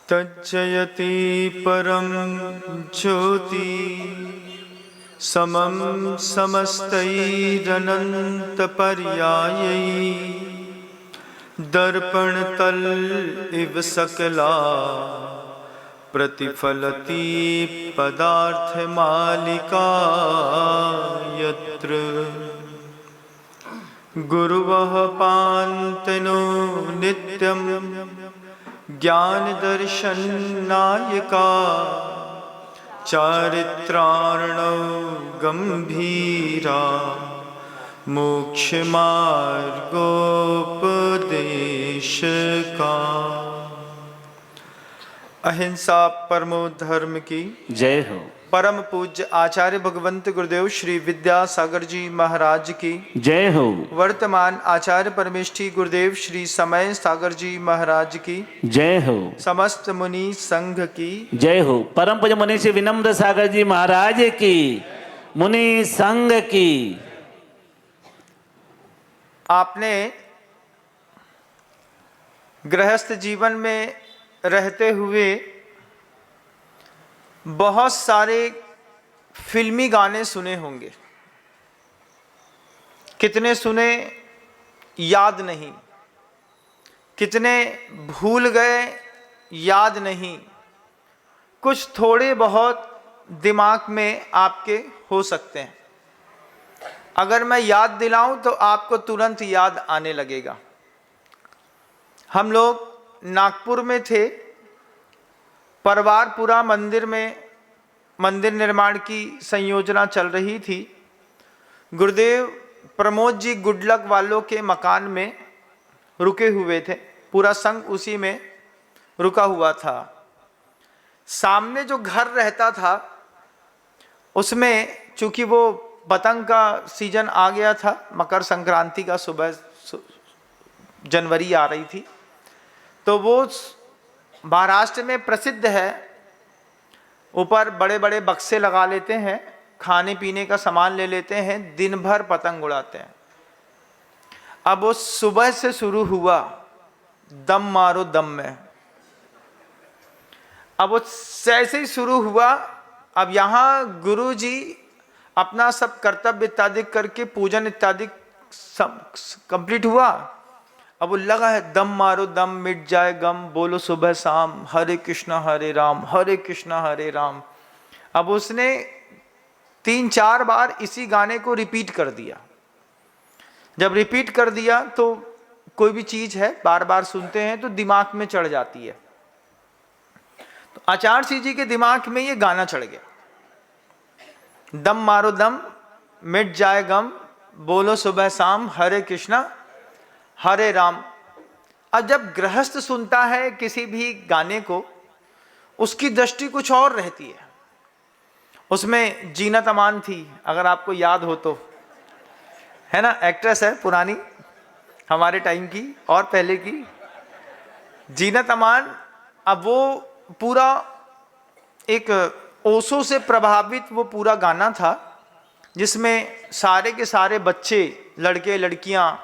तज्जयति परम ज्योति समम समस्तैरनन्तपर्यायै दर्पणतल इव सकला प्रतिफलति पदार्थमालिका यत्र गुरुवः पान्तनो नित्यं ज्ञानदर्शननायका चारित्रार्णौ गंभीरा मोक्षमार्गोपदेशका। अहिंसा परमो धर्म की जय हो। परम पूज्य आचार्य भगवंत गुरुदेव श्री विद्यासागर जी महाराज की जय हो। वर्तमान आचार्य परमेष्ठी गुरुदेव श्री समय सागर जी महाराज की जय हो। समस्त मुनि संघ की जय हो। परम पूज्य मुनि श्री विनम्र सागर जी महाराज की, मुनि संघ की। आपने गृहस्थ जीवन में रहते हुए बहुत सारे फिल्मी गाने सुने होंगे। कितने सुने याद नहीं, कितने भूल गए याद नहीं, कुछ थोड़े बहुत दिमाग में आपके हो सकते हैं। अगर मैं याद दिलाऊं तो आपको तुरंत याद आने लगेगा। हम लोग नागपुर में थे, परवारपुरा मंदिर में मंदिर निर्माण की संयोजना चल रही थी। गुरुदेव प्रमोद जी गुडलक वालों के मकान में रुके हुए थे, पूरा संघ उसी में रुका हुआ था। सामने जो घर रहता था उसमें चूंकि वो पतंग का सीजन आ गया था, मकर संक्रांति का सुबह जनवरी आ रही थी, तो वो महाराष्ट्र में प्रसिद्ध है। ऊपर बड़े बड़े बक्से लगा लेते हैं, खाने पीने का सामान ले लेते हैं, दिन भर पतंग उड़ाते हैं। अब वो सुबह से शुरू हुआ, दम मारो दम में। अब वो जैसे ही शुरू हुआ, अब यहाँ गुरु जी अपना सब कर्तव्य इत्यादि करके पूजन इत्यादि सब कंप्लीट हुआ। अब वो लगा है दम मारो दम मिट जाए गम, बोलो सुबह शाम हरे कृष्णा हरे राम हरे कृष्णा हरे राम। अब उसने 3-4 बार इसी गाने को रिपीट कर दिया। जब रिपीट कर दिया तो कोई भी चीज है बार बार सुनते हैं तो दिमाग में चढ़ जाती है। तो आचार्य सिंह जी के दिमाग में ये गाना चढ़ गया, दम मारो दम मिट जाए गम, बोलो सुबह शाम हरे कृष्णा हरे राम। अब जब गृहस्थ सुनता है किसी भी गाने को, उसकी दृष्टि कुछ और रहती है। उसमें जीनत अमान थी, अगर आपको याद हो तो, है ना, एक्ट्रेस है पुरानी हमारे टाइम की और पहले की, जीनत अमान। अब वो पूरा एक ओशो से प्रभावित वो पूरा गाना था, जिसमें सारे के सारे बच्चे, लड़के लड़कियां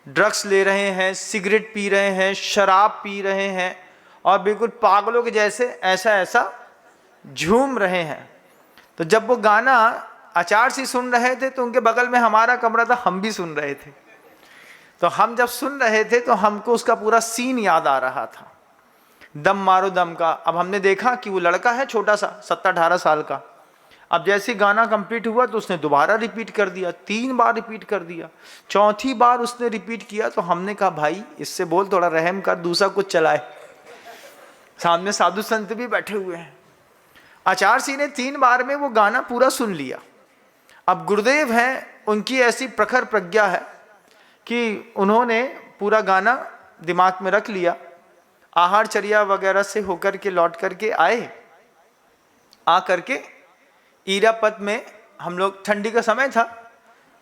ड्रग्स ले रहे हैं, सिगरेट पी रहे हैं, शराब पी रहे हैं और बिल्कुल पागलों के जैसे ऐसा झूम रहे हैं। तो जब वो गाना आचार्य सिंह सुन रहे थे तो उनके बगल में हमारा कमरा था, हम भी सुन रहे थे। तो हम जब सुन रहे थे तो हमको उसका पूरा सीन याद आ रहा था, दम मारो दम का। अब हमने देखा कि वो लड़का है छोटा सा 17-18 साल का। अब जैसे गाना कंप्लीट हुआ तो उसने दोबारा रिपीट कर दिया, 3 बार रिपीट कर दिया। चौथी बार उसने रिपीट किया तो हमने कहा भाई इससे बोल थोड़ा रहम कर, दूसरा कुछ चलाए। सामने साधु संत भी बैठे हुए हैं। आचार्य सिंह ने 3 बार में वो गाना पूरा सुन लिया। अब गुरुदेव हैं, उनकी ऐसी प्रखर प्रज्ञा है कि उन्होंने पूरा गाना दिमाग में रख लिया। आहारचर्या वगैरह से होकर के लौट करके आए, आ करके ईरापत में हम लोग, ठंडी का समय था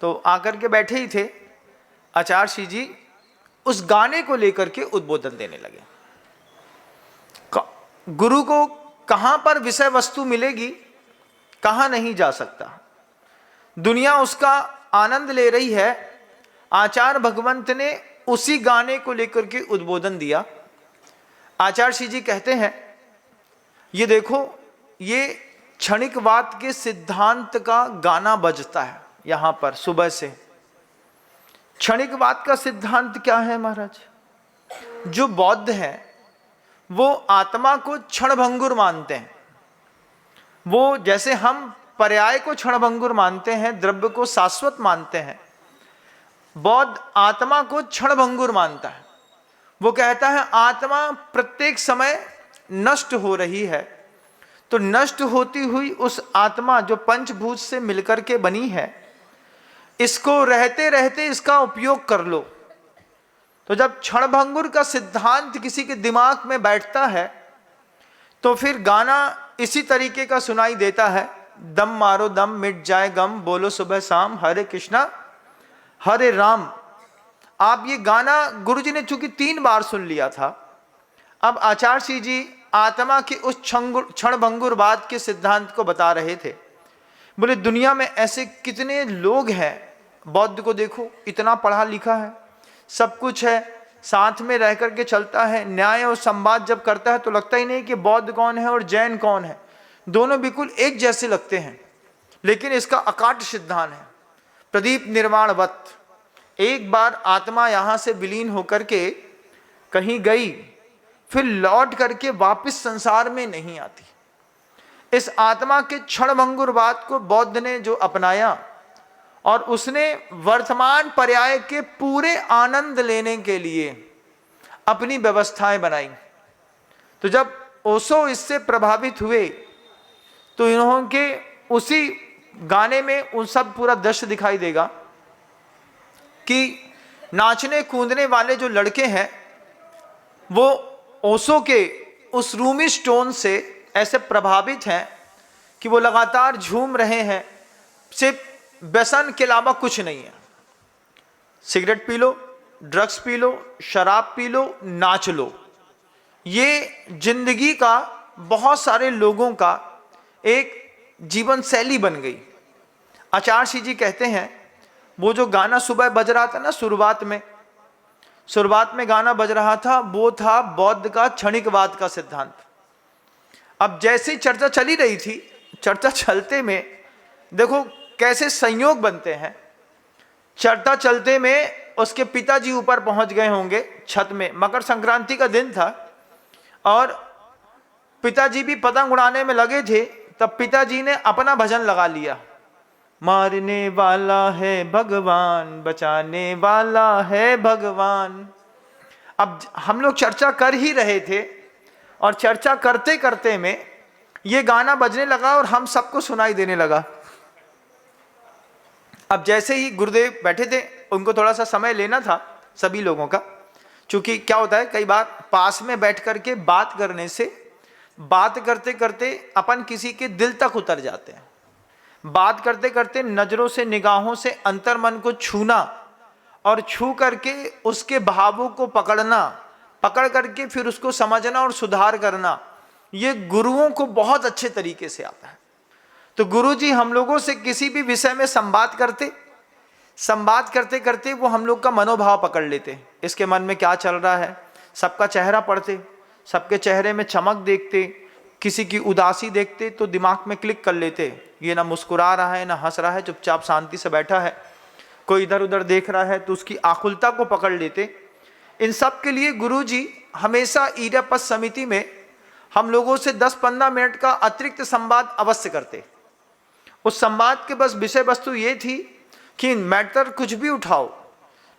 तो आकर के बैठे ही थे। आचार्य सिंह जी उस गाने को लेकर के उद्बोधन देने लगे। गुरु को कहां पर विषय वस्तु मिलेगी, कहां नहीं जा सकता, दुनिया उसका आनंद ले रही है। आचार्य भगवंत ने उसी गाने को लेकर के उद्बोधन दिया। आचार्य सिंह जी कहते हैं ये देखो, ये क्षणिकवाद के सिद्धांत का गाना बजता है यहां पर सुबह से। क्षणिकवाद का सिद्धांत क्या है महाराज? जो बौद्ध हैं वो आत्मा को क्षणभंगुर मानते हैं। वो जैसे हम पर्याय को क्षणभंगुर मानते हैं, द्रव्य को शाश्वत मानते हैं, बौद्ध आत्मा को क्षणभंगुर मानता है। वो कहता है आत्मा प्रत्येक समय नष्ट हो रही है, तो नष्ट होती हुई उस आत्मा जो पंचभूत से मिलकर के बनी है, इसको रहते रहते इसका उपयोग कर लो। तो जब क्षणभंगुर का सिद्धांत किसी के दिमाग में बैठता है तो फिर गाना इसी तरीके का सुनाई देता है, दम मारो दम मिट जाए गम, बोलो सुबह शाम हरे कृष्णा हरे राम। आप ये गाना गुरुजी ने चूंकि 3 बार सुन लिया था, अब आचार्य जी आत्मा के उस क्षणभंगुरवाद के सिद्धांत को बता रहे थे। बोले दुनिया में ऐसे कितने लोग हैं, बौद्ध को देखो, इतना पढ़ा लिखा है, सब कुछ है, साथ में रह करके चलता है, न्याय और संवाद जब करता है तो लगता ही नहीं कि बौद्ध कौन है और जैन कौन है, दोनों बिल्कुल एक जैसे लगते हैं। लेकिन इसका अकाट सिद्धांत है, प्रदीप निर्वाणवत। एक बार आत्मा यहां से विलीन होकर के कहीं गई, फिर लौट करके वापस संसार में नहीं आती। इस आत्मा के क्षणभंगुरवाद को बौद्ध ने जो अपनाया और उसने वर्तमान पर्याय के पूरे आनंद लेने के लिए अपनी व्यवस्थाएं बनाई। तो जब ओशो इससे प्रभावित हुए तो इन्हों के उसी गाने में उन सब पूरा दृश्य दिखाई देगा कि नाचने कूदने वाले जो लड़के हैं वो ओशो के उस रूमी स्टोन से ऐसे प्रभावित हैं कि वो लगातार झूम रहे हैं, सिर्फ व्यसन के अलावा कुछ नहीं है। Cigarette P low, drugs P low, शराब पी लो, नाच लो, ये जिंदगी का बहुत सारे लोगों का एक जीवन शैली बन गई। आचार्य जी कहते हैं वो जो गाना सुबह बज रहा था ना, शुरुआत में गाना बज रहा था, वो था बौद्ध का क्षणिकवाद का सिद्धांत। अब जैसी चर्चा चली रही थी, चर्चा चलते में देखो कैसे संयोग बनते हैं। चर्चा चलते में उसके पिताजी ऊपर पहुंच गए होंगे छत में, मकर संक्रांति का दिन था और पिताजी भी पतंग उड़ाने में लगे थे, तब पिताजी ने अपना भजन लगा लिया, मारने वाला है भगवान, बचाने वाला है भगवान। अब हम लोग चर्चा कर ही रहे थे और चर्चा करते करते में ये गाना बजने लगा और हम सबको सुनाई देने लगा। अब जैसे ही गुरुदेव बैठे थे, उनको थोड़ा सा समय लेना था सभी लोगों का, क्योंकि क्या होता है कई बार पास में बैठ करके बात करने से बात करते करते अपन किसी के दिल तक उतर जाते हैं। बात करते करते नजरों से, निगाहों से अंतर मन को छूना और छू करके उसके भावों को पकड़ना, पकड़ करके फिर उसको समझना और सुधार करना, ये गुरुओं को बहुत अच्छे तरीके से आता है। तो गुरुजी हम लोगों से किसी भी विषय में संवाद करते करते वो हम लोग का मनोभाव पकड़ लेते, इसके मन में क्या चल रहा है, सबका चेहरा पढ़ते, सबके चेहरे में चमक देखते, किसी की उदासी देखते तो दिमाग में क्लिक कर लेते, ये ना मुस्कुरा रहा है ना हंस रहा है, चुपचाप शांति से बैठा है, कोई इधर उधर देख रहा है तो उसकी आकुलता को पकड़ लेते। इन सब के लिए गुरुजी हमेशा ईरापत समिति में हम लोगों से 10-15 मिनट का अतिरिक्त संवाद अवश्य करते। उस संवाद के बस विषय वस्तु ये थी कि मैटर कुछ भी उठाओ,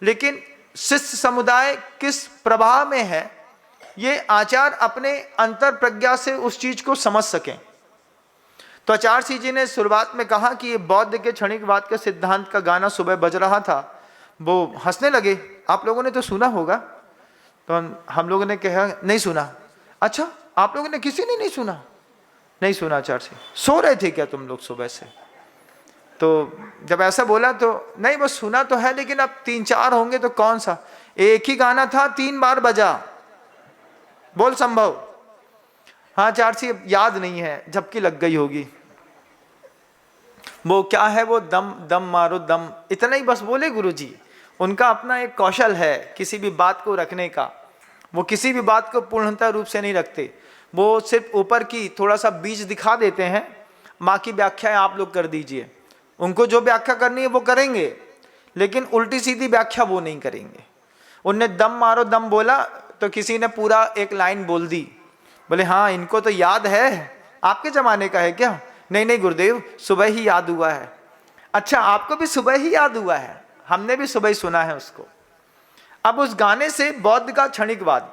लेकिन शिष्य समुदाय किस प्रभाव में है, ये आचार्य अपने अंतर प्रज्ञा से उस चीज को समझ सकें। तो आचार्य जी ने शुरुआत में कहा कि ये बौद्ध के क्षणिकवाद के सिद्धांत का गाना सुबह बज रहा था, वो हंसने लगे। आप लोगों ने तो सुना होगा, तो हम लोगों ने कहा नहीं सुना। अच्छा, आप लोगों ने किसी ने नहीं सुना? नहीं सुना आचार्य जी, सो रहे थे क्या तुम लोग सुबह से? तो जब ऐसा बोला तो नहीं, बस सुना तो है, लेकिन अब 3-4 होंगे तो कौन सा, एक ही गाना था 3 बार बजा, बोल संभव? हाँ आचार्य जी याद नहीं है, झपकी लग गई होगी। वो क्या है, वो दम दम मारो दम, इतना ही बस बोले गुरुजी। उनका अपना एक कौशल है किसी भी बात को रखने का, वो किसी भी बात को पूर्णतः रूप से नहीं रखते, वो सिर्फ ऊपर की थोड़ा सा बीज दिखा देते हैं, माँ की व्याख्याएं आप लोग कर दीजिए। उनको जो व्याख्या करनी है वो करेंगे, लेकिन उल्टी सीधी व्याख्या वो नहीं करेंगे। उनने दम मारो दम बोला तो किसी ने पूरा एक लाइन बोल दी, बोले हाँ इनको तो याद है, आपके जमाने का है क्या? नहीं नहीं गुरुदेव, सुबह ही याद हुआ है। अच्छा, आपको भी सुबह ही याद हुआ है, हमने भी सुबह ही सुना है उसको। अब उस गाने से बौद्ध का क्षणिकवाद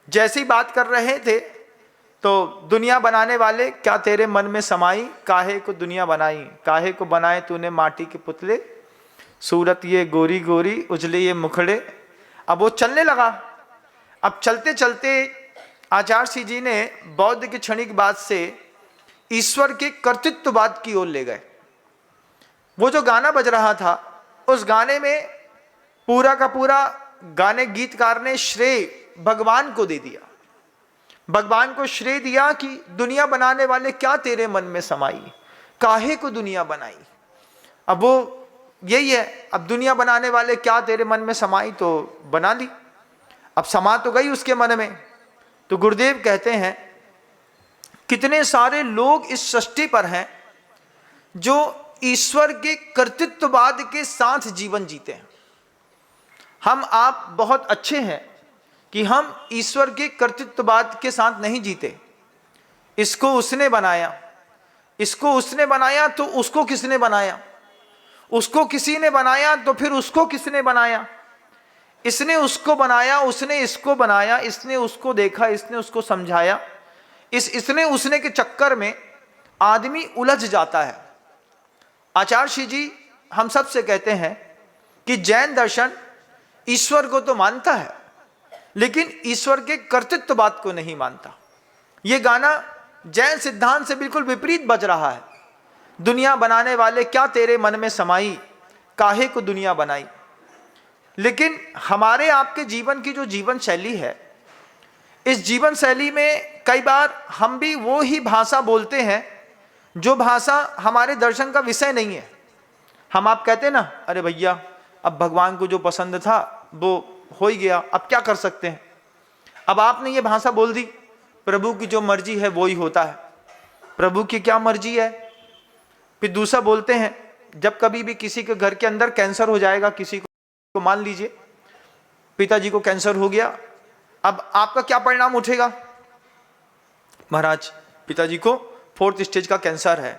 जैसी बात कर रहे थे, तो दुनिया बनाने वाले क्या तेरे मन में समाई, काहे को दुनिया बनाई, काहे को बनाए तूने माटी के पुतले, सूरत ये गोरी गोरी उजले ये मुखड़े। अब वो चलने लगा। अब चलते चलते आचार्य श्री जी ने बौद्ध के क्षणिकवाद से ईश्वर के कर्तृत्ववाद की ओर ले गए। वो जो गाना बज रहा था, उस गाने में पूरा का पूरा गाने गीतकार ने श्रेय भगवान को दे दिया। भगवान को श्रेय दिया कि दुनिया बनाने वाले क्या तेरे मन में समाई, काहे को दुनिया बनाई। अब वो यही है, अब दुनिया बनाने वाले क्या तेरे मन में समाई, तो बना ली। अब समा तो गई उसके मन में। तो गुरुदेव कहते हैं कितने सारे लोग इस सृष्टि पर हैं जो ईश्वर के कर्तृत्ववाद के साथ जीवन जीते हैं। हम आप बहुत अच्छे हैं कि हम ईश्वर के कर्तृत्ववाद के साथ नहीं जीते। इसको उसने बनाया, इसको उसने बनाया, तो उसको किसने बनाया, उसको किसी ने बनाया तो फिर उसको किसने बनाया, इसने उसको बनाया, उसने इसको बनाया, इसने उसको देखा, इसने उसको समझाया। इस इसने उसने के चक्कर में आदमी उलझ जाता है। आचार्य श्री जी हम सब से कहते हैं कि जैन दर्शन ईश्वर को तो मानता है, लेकिन ईश्वर के कर्तृत्ववाद को नहीं मानता। यह गाना जैन सिद्धांत से बिल्कुल विपरीत बज रहा है। दुनिया बनाने वाले क्या तेरे मन में समाई, काहे को दुनिया बनाई। लेकिन हमारे आपके जीवन की जो जीवन शैली है, इस जीवन शैली में कई बार हम भी वो ही भाषा बोलते हैं जो भाषा हमारे दर्शन का विषय नहीं है। हम आप कहते हैं ना, अरे भैया अब भगवान को जो पसंद था वो हो ही गया, अब क्या कर सकते हैं। अब आपने ये भाषा बोल दी, प्रभु की जो मर्जी है वो ही होता है, प्रभु की क्या मर्जी है। फिर दूसरा बोलते हैं, जब कभी भी किसी के घर के अंदर कैंसर हो जाएगा, किसी को मान लीजिए पिताजी को कैंसर हो गया, अब आपका क्या परिणाम उठेगा, महाराज पिताजी को 4th स्टेज का कैंसर है।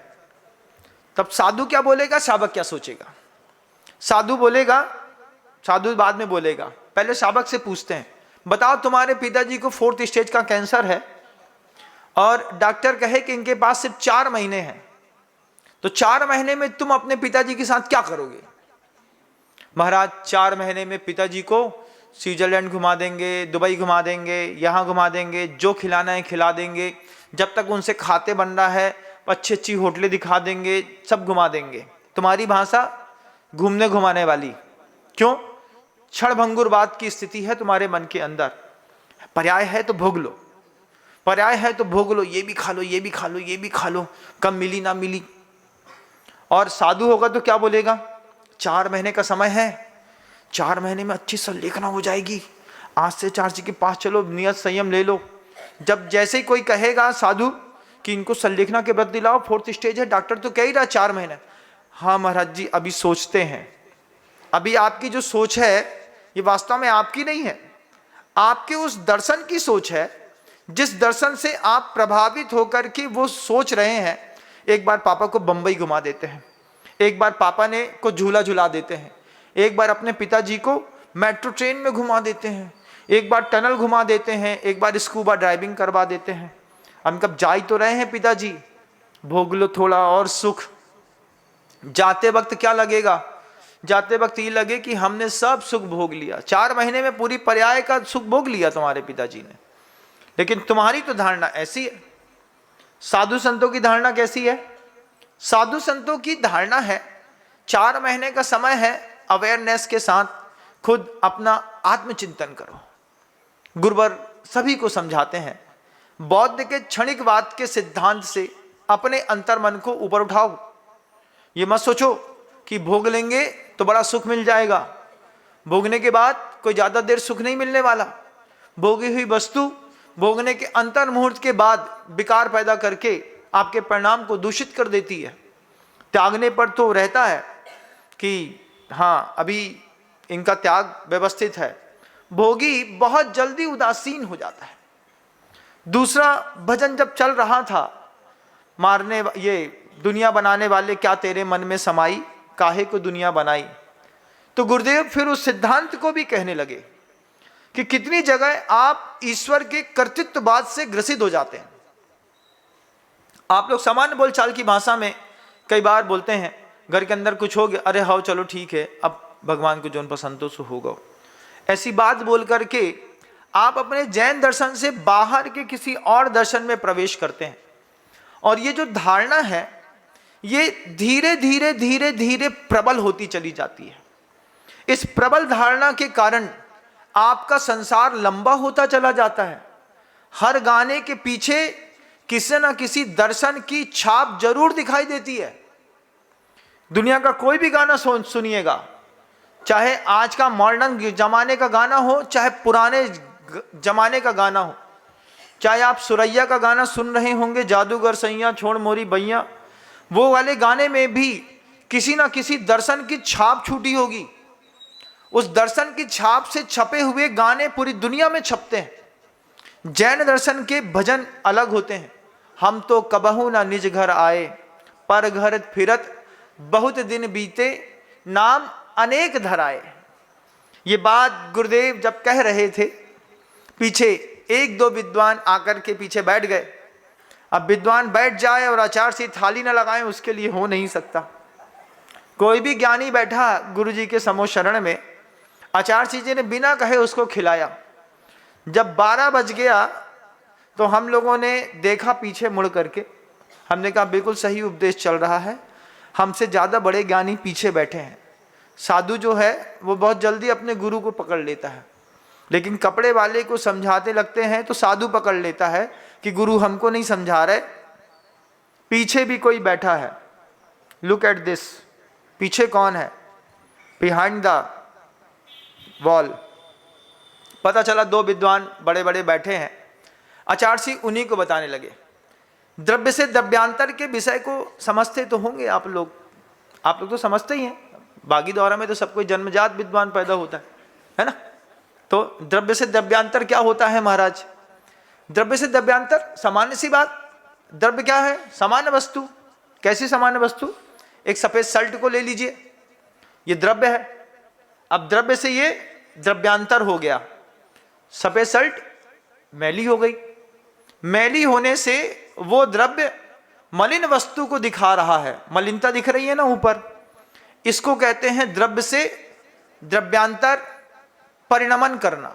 तब साधु क्या बोलेगा, शावक क्या सोचेगा। साधु बोलेगा, साधु बाद में बोलेगा, पहले शावक से पूछते हैं, बताओ तुम्हारे पिताजी को 4th स्टेज का कैंसर है और डॉक्टर कहे कि इनके पास सिर्फ 4 महीने हैं, तो 4 महीने में तुम अपने पिताजी के साथ क्या करोगे। महाराज 4 महीने में पिताजी को स्विट्जरलैंड घुमा देंगे, दुबई घुमा देंगे, यहाँ घुमा देंगे, जो खिलाना है खिला देंगे, जब तक उनसे खाते बन रहा है अच्छी अच्छी होटलें दिखा देंगे, सब घुमा देंगे। तुम्हारी भाषा घूमने घुमाने वाली, क्यों, क्षणभंगुरवाद की स्थिति है तुम्हारे मन के अंदर। पर्याय है तो भोग लो, पर्याय है तो भोग लो, ये भी खा लो, ये भी खा लो, ये भी खा लो, कब मिली ना मिली। और साधु होगा तो क्या बोलेगा, 4 महीने का समय है, 4 महीने में अच्छी संलेखना हो जाएगी, आज से चार्य जी के पास चलो, नियत संयम ले लो। जब जैसे ही कोई कहेगा साधु कि इनको संलेखना के व्रत दिलाओ, 4th स्टेज है, डॉक्टर तो कह ही रहा 4 महीने, हाँ महाराज जी अभी सोचते हैं। अभी आपकी जो सोच है ये वास्तव में आपकी नहीं है, आपके उस दर्शन की सोच है, जिस दर्शन से आप प्रभावित होकर के वो सोच रहे हैं। एक बार पापा को बंबई घुमा देते हैं, एक बार पापा ने को झूला झुला देते हैं, एक बार अपने पिताजी को मेट्रो ट्रेन में घुमा देते हैं, एक बार टनल घुमा देते हैं, एक बार स्कूबा ड्राइविंग करवा देते हैं। हम कब जा ही तो रहे हैं पिताजी, भोग लो थोड़ा और सुख। जाते वक्त क्या लगेगा, जाते वक्त ये लगे कि हमने सब सुख भोग लिया, 4 महीने में पूरी पर्याय का सुख भोग लिया तुम्हारे पिताजी ने। लेकिन तुम्हारी तो धारणा ऐसी है। साधु संतों की धारणा कैसी है, साधु संतों की धारणा है 4 महीने का समय है, अवेयरनेस के साथ खुद अपना आत्मचिंतन करो। गुरुवर सभी को समझाते हैं, बौद्ध के क्षणिकवाद के सिद्धांत से अपने अंतर्मन को ऊपर उठाओ। ये मत सोचो कि भोग लेंगे तो बड़ा सुख मिल जाएगा, भोगने के बाद कोई ज्यादा देर सुख नहीं मिलने वाला। भोगी हुई वस्तु भोगने के अंतर मुहूर्त के बाद विकार पैदा करके आपके परिणाम को दूषित कर देती है। त्यागने पर तो रहता है कि हाँ अभी इनका त्याग व्यवस्थित है, भोगी बहुत जल्दी उदासीन हो जाता है। दूसरा भजन जब चल रहा था, मारने ये दुनिया बनाने वाले क्या तेरे मन में समाई, काहे को दुनिया बनाई, तो गुरुदेव फिर उस सिद्धांत को भी कहने लगे कि कितनी जगह आप ईश्वर के कर्तृत्ववाद से ग्रसित हो जाते हैं। आप लोग सामान्य बोलचाल की भाषा में कई बार बोलते हैं, घर के अंदर कुछ हो गया, अरे हाँ चलो ठीक है, अब भगवान को जोन पसंद तो होगा। ऐसी बात बोल करके आप अपने जैन दर्शन से बाहर के किसी और दर्शन में प्रवेश करते हैं। और ये जो धारणा है ये धीरे धीरे धीरे धीरे प्रबल होती चली जाती है। इस प्रबल धारणा के कारण आपका संसार लंबा होता चला जाता है। हर गाने के पीछे किसी न किसी दर्शन की छाप जरूर दिखाई देती है। दुनिया का कोई भी गाना सुनिएगा, चाहे आज का मॉडर्न जमाने का गाना हो, चाहे पुराने जमाने का गाना हो, चाहे आप सुरैया का गाना सुन रहे होंगे, जादूगर सैया छोड़ मोरी बैया, वो वाले गाने में भी किसी ना किसी दर्शन की छाप छूटी होगी। उस दर्शन की छाप से छपे हुए गाने पूरी दुनिया में छपते हैं। जैन दर्शन के भजन अलग होते हैं। हम तो कबहू ना निज घर आए, पर घर फिरत बहुत दिन बीते, नाम अनेक धराए। ये बात गुरुदेव जब कह रहे थे, पीछे एक दो विद्वान आकर के पीछे बैठ गए। अब विद्वान बैठ जाए और आचार्य से थाली न लगाएं, उसके लिए हो नहीं सकता। कोई भी ज्ञानी बैठा गुरु जी के समो शरण में, आचार्य जी ने बिना कहे उसको खिलाया। जब 12 बज गया तो हम लोगों ने देखा पीछे मुड़ करके, हमने कहा बिल्कुल सही उपदेश चल रहा है, हमसे ज़्यादा बड़े ज्ञानी पीछे बैठे हैं। साधु जो है वो बहुत जल्दी अपने गुरु को पकड़ लेता है, लेकिन कपड़े वाले को समझाते लगते हैं तो साधु पकड़ लेता है कि गुरु हमको नहीं समझा रहे। पीछे भी कोई बैठा है, लुक एट दिस, पीछे कौन है, बिहाइंड द वॉल। पता चला 2 विद्वान बड़े बड़े बैठे हैं। आचार्य जी उन्हीं को बताने लगे। द्रव्य से द्रव्यांतर के विषय को समझते तो होंगे आप लोग तो समझते ही हैं। बागी द्वारा में तो सब कोई जन्मजात विद्वान पैदा होता है ना। तो द्रव्य से द्रव्यांतर क्या होता है महाराज? द्रव्य से द्रव्यांतर सामान्य सी बात। द्रव्य क्या है? सामान्य वस्तु। कैसी सामान्य वस्तु? एक सफेद शर्ट को ले लीजिए, ये द्रव्य है। अब द्रव्य से ये द्रव्यांतर हो गया, सफेद शर्ट मैली हो गई। मैली होने से वो द्रव्य मलिन वस्तु को दिखा रहा है, मलिनता दिख रही है ना ऊपर, इसको कहते हैं द्रव्य से द्रव्यांतर परिणमन करना।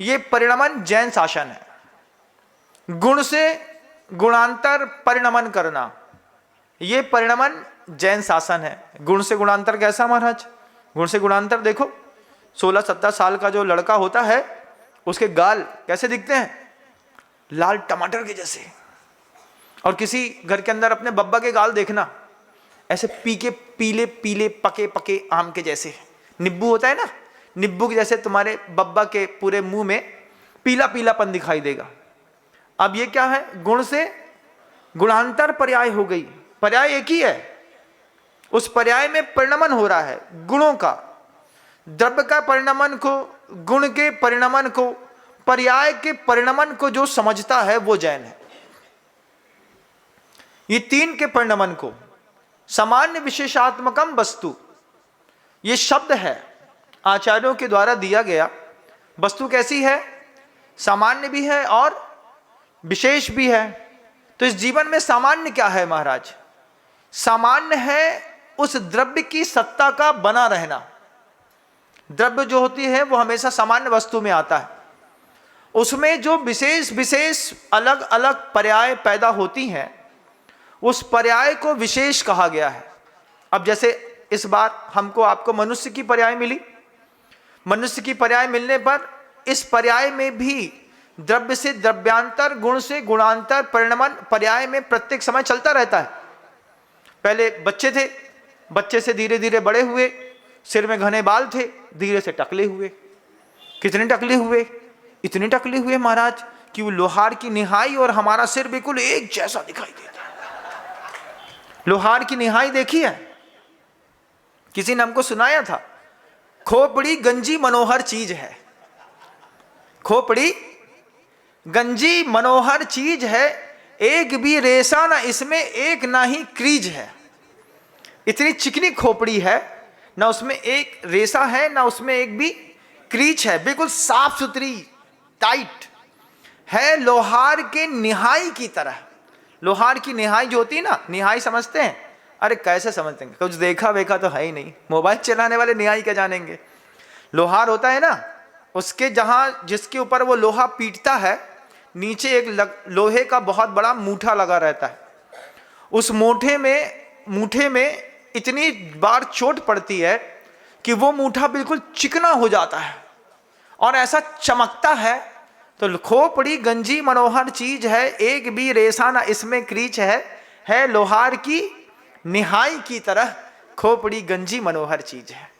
ये परिणमन जैन शासन है। गुण से गुणांतर परिणमन करना, ये परिणमन जैन शासन है। गुण से गुणांतर कैसा महाराज? गुण से गुणांतर देखो, 16-17 साल का जो लड़का होता है उसके गाल कैसे दिखते हैं? लाल टमाटर के जैसे। और किसी घर के अंदर अपने बब्बा के गाल देखना, ऐसे पीले पीले पके पके आम के जैसे। नींबू होता है ना, नींबू के जैसे तुम्हारे बब्बा के पूरे मुंह में पीला पीलापन दिखाई देगा। अब ये क्या है? गुण से गुणांतर पर्याय हो गई। पर्याय एक ही है, उस पर्याय में परिणमन हो रहा है गुणों का। द्रव्य का परिणमन को, गुण के परिणमन को, पर्याय के परिणमन को जो समझता है वो जैन है। ये 3 के परिणमन को, सामान्य विशेषात्मकम वस्तु, ये शब्द है आचार्यों के द्वारा दिया गया। वस्तु कैसी है? सामान्य भी है और विशेष भी है। तो इस जीवन में सामान्य क्या है महाराज? सामान्य है उस द्रव्य की सत्ता का बना रहना। द्रव्य जो होती है वो हमेशा सामान्य वस्तु में आता है। उसमें जो विशेष विशेष अलग अलग पर्याय पैदा होती हैं, उस पर्याय को विशेष कहा गया है। अब जैसे इस बार हमको आपको मनुष्य की पर्याय मिली। मनुष्य की पर्याय मिलने पर इस पर्याय में भी द्रव्य से द्रव्यांतर, गुण से गुणांतर, परिणमन पर्याय में प्रत्येक समय चलता रहता है। पहले बच्चे थे, बच्चे से धीरे धीरे बड़े हुए, सिर में घने बाल थे, धीरे से टकले हुए। कितने टकले हुए? इतने टकले हुए महाराज कि वो लोहार की निहाई और हमारा सिर बिल्कुल एक जैसा दिखाई देता है। लोहार की निहाई देखी है? किसी ने हमको सुनाया था, खोपड़ी गंजी मनोहर चीज है। खोपड़ी गंजी मनोहर चीज है, एक भी रेशा ना इसमें, एक ना ही क्रीज है। इतनी चिकनी खोपड़ी है, ना उसमें एक रेशा है, ना उसमें एक भी क्रीच है, बिल्कुल साफ सुथरी टाइट है, लोहार के निहाई की तरह। लोहार की निहाई जो होती है ना, निहाई समझते हैं? अरे कैसे समझते हैं, कुछ देखा वेखा तो है ही नहीं, मोबाइल चलाने वाले निहाई क्या जानेंगे। लोहार होता है ना, उसके जहां जिसके ऊपर वो लोहा पीटता है, नीचे एक लोहे का बहुत बड़ा मूठा लगा रहता है। उस मूठे में इतनी बार चोट पड़ती है कि वो मूठा बिल्कुल चिकना हो जाता है और ऐसा चमकता है। तो खोपड़ी गंजी मनोहर चीज है, एक भी रेशा ना इसमें क्रीच है लोहार की निहाई की तरह, खोपड़ी गंजी मनोहर चीज है।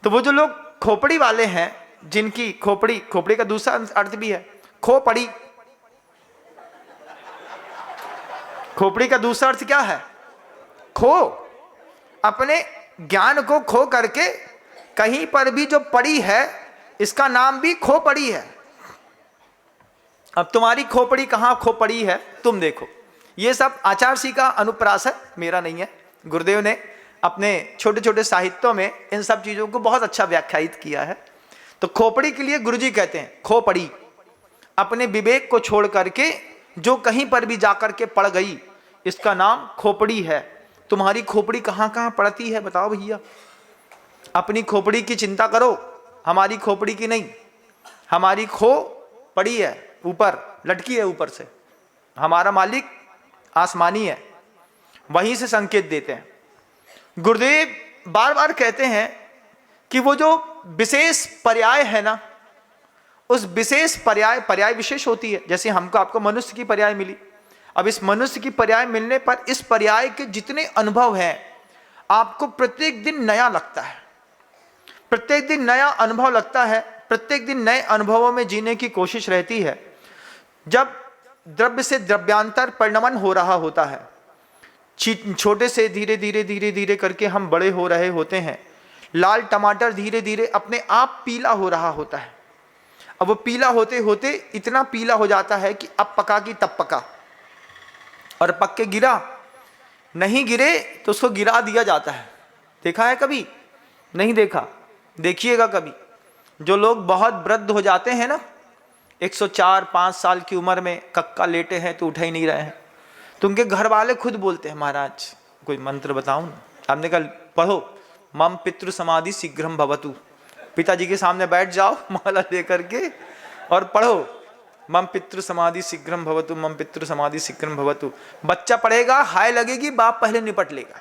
तो वो जो लोग खोपड़ी वाले हैं, जिनकी खोपड़ी का दूसरा अर्थ भी है खोपड़ी। खोपड़ी का दूसरा अर्थ क्या है? खो। अपने ज्ञान को खो करके कहीं पर भी जो पड़ी है, इसका नाम भी खोपड़ी है। अब तुम्हारी खोपड़ी कहां खो पड़ी है, तुम देखो। ये सब आचार्य श्री का अनुप्रास है, मेरा नहीं है। गुरुदेव ने अपने छोटे छोटे साहित्यों में इन सब चीजों को बहुत अच्छा व्याख्यायित किया है। तो खोपड़ी के लिए गुरुजी कहते हैं खोपड़ी, अपने विवेक को छोड़ करके जो कहीं पर भी जाकर के पड़ गई, इसका नाम खोपड़ी है। तुम्हारी खोपड़ी कहां कहां पड़ती है बताओ भैया? अपनी खोपड़ी की चिंता करो, हमारी खोपड़ी की नहीं। हमारी खो पड़ी है, ऊपर लटकी है ऊपर से। हमारा मालिक आसमानी है, वहीं से संकेत देते हैं। गुरुदेव बार बार कहते हैं कि वो जो विशेष पर्याय है ना, उस विशेष पर्याय विशेष होती है। जैसे हमको आपको मनुष्य की पर्याय मिली, अब इस मनुष्य की पर्याय मिलने पर इस पर्याय के जितने अनुभव हैं, आपको प्रत्येक दिन नया लगता है, प्रत्येक दिन नया अनुभव लगता है, प्रत्येक दिन नए अनुभवों में जीने की कोशिश रहती है। जब द्रव्य से द्रव्यांतर परिणमन हो रहा होता है, छोटे से धीरे धीरे धीरे धीरे करके हम बड़े हो रहे होते हैं। लाल टमाटर धीरे धीरे अपने आप पीला हो रहा होता है। अब वो पीला होते होते इतना पीला हो जाता है कि अब पका की तब पका, और पक के गिरा, नहीं गिरे तो उसको गिरा दिया जाता है। देखा है कभी? नहीं देखा, देखिएगा कभी। जो लोग बहुत वृद्ध हो जाते हैं ना, 104-5 साल की उम्र में कक्का लेटे हैं तो उठ ही नहीं रहे हैं, तो उनके घर वाले खुद बोलते हैं, महाराज कोई मंत्र बताओ ना। आपने कहा पढ़ो, मम पितृ समाधि शीघ्रम भवतु। पिताजी के सामने बैठ जाओ माला लेकर के और पढ़ो, मम पितृ समाधि शीघ्रम भवतु, मम पितृ समाधि शीघ्रम भवतु। बच्चा पढ़ेगा, हाय लगेगी, बाप पहले निपट लेगा।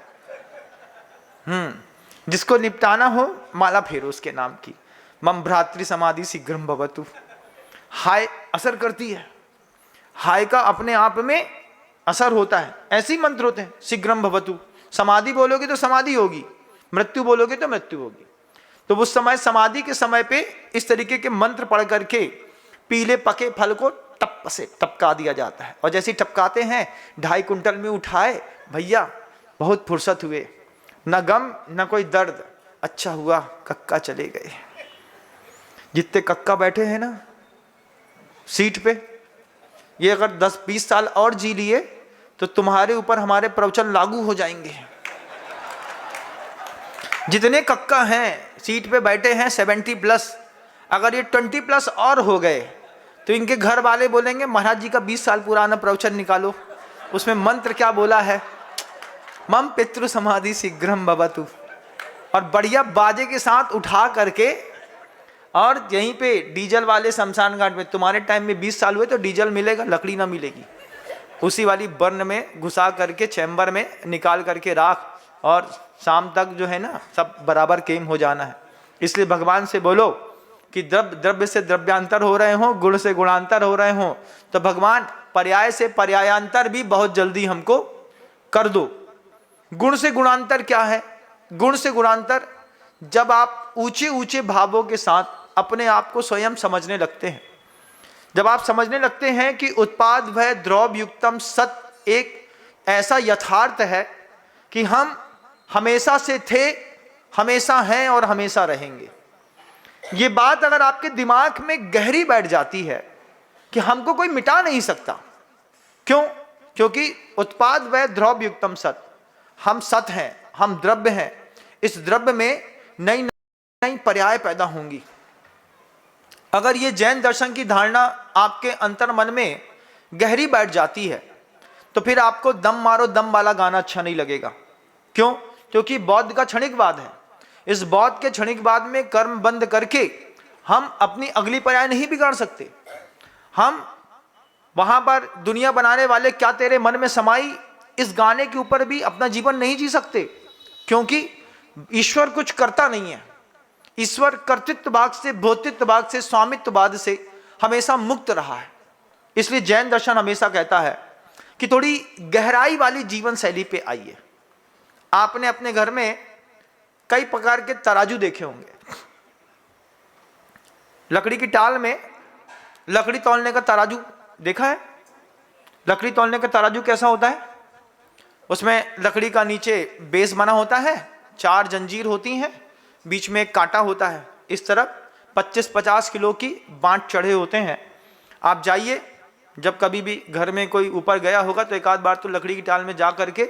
जिसको निपटाना हो माला फेरो उसके नाम की, मम भ्रातृ समाधि शीघ्रम भवतु। हाय असर करती है, हाय का अपने आप में असर होता है। ऐसे ही मंत्र होते हैं, शीघ्रम भवतु। समाधि बोलोगे तो समाधि होगी, मृत्यु बोलोगे तो मृत्यु होगी। तो उस समय समाधि के समय पे इस तरीके के मंत्र पढ़ करके पीले पके फल को टप से टपका दिया जाता है। और जैसे टपकाते हैं, 2.5 कुंटल में उठाए, भैया बहुत फुर्सत हुए, न गम न कोई दर्द, अच्छा हुआ कक्का चले गए। जितने कक्का बैठे हैं ना सीट पे, ये अगर 10-20 साल और जी लिए तो तुम्हारे ऊपर हमारे प्रवचन लागू हो जाएंगे। जितने कक्का हैं सीट पे बैठे हैं 70+, अगर ये 20+ और हो गए तो इनके घर वाले बोलेंगे महाराज जी का 20 साल पुराना प्रवचन निकालो, उसमें मंत्र क्या बोला है, मम पितृ समाधि शीघ्रम भवतु। और बढ़िया बाजे के साथ उठा करके, और यहीं पे डीजल वाले शमशान घाट में, तुम्हारे टाइम में 20 साल हुए तो डीजल मिलेगा, लकड़ी ना मिलेगी, उसी वाली बर्न में घुसा करके चैम्बर में निकाल करके राख, और शाम तक जो है ना सब बराबर केम हो जाना है। इसलिए भगवान से बोलो कि द्रव्य से द्रव्यांतर हो रहे हो, गुण से गुणांतर हो रहे हो, तो भगवान पर्याय से पर्यायांतर भी बहुत जल्दी हमको कर दो। गुण से गुणांतर क्या है? गुण से गुणांतर जब आप ऊंचे ऊंचे भावों के साथ अपने आप को स्वयं समझने लगते हैं, जब आप समझने लगते हैं कि उत्पाद वह द्रव्य युक्तम सत एक ऐसा यथार्थ है कि हम हमेशा से थे, हमेशा हैं और हमेशा रहेंगे, ये बात अगर आपके दिमाग में गहरी बैठ जाती है कि हमको कोई मिटा नहीं सकता। क्यों? क्योंकि उत्पाद वह द्रव्य युक्तम सत, हम सत हैं, हम द्रव्य हैं, इस द्रव्य में नई नई पर्याय पैदा होंगी। अगर ये जैन दर्शन की धारणा आपके अंतर मन में गहरी बैठ जाती है तो फिर आपको दम मारो दम वाला गाना अच्छा नहीं लगेगा। क्यों? क्योंकि बौद्ध का क्षणिकवाद है। इस बौद्ध के क्षणिकवाद में कर्म बंद करके हम अपनी अगली पर्याय नहीं बिगाड़ सकते। हम वहां पर दुनिया बनाने वाले क्या तेरे मन में समाई इस गाने के ऊपर भी अपना जीवन नहीं जी सकते, क्योंकि ईश्वर कुछ करता नहीं है। ईश्वर कर्तृत्व भाग से, भोक्तृत्व भाग से, स्वामित्ववाद से हमेशा मुक्त रहा है। इसलिए जैन दर्शन हमेशा कहता है कि थोड़ी गहराई वाली जीवन शैली पे आइए। आपने अपने घर में कई प्रकार के तराजू देखे होंगे। लकड़ी की टाल में लकड़ी तौलने का तराजू देखा है? लकड़ी तौलने का तराजू कैसा होता है? उसमें लकड़ी का नीचे बेस बना होता है, 4 जंजीर होती हैं, बीच में एक कांटा होता है, इस तरफ 25-50 किलो की बांट चढ़े होते हैं। आप जाइए, जब कभी भी घर में कोई ऊपर गया होगा तो एक आध बार तो लकड़ी की टाल में जा करके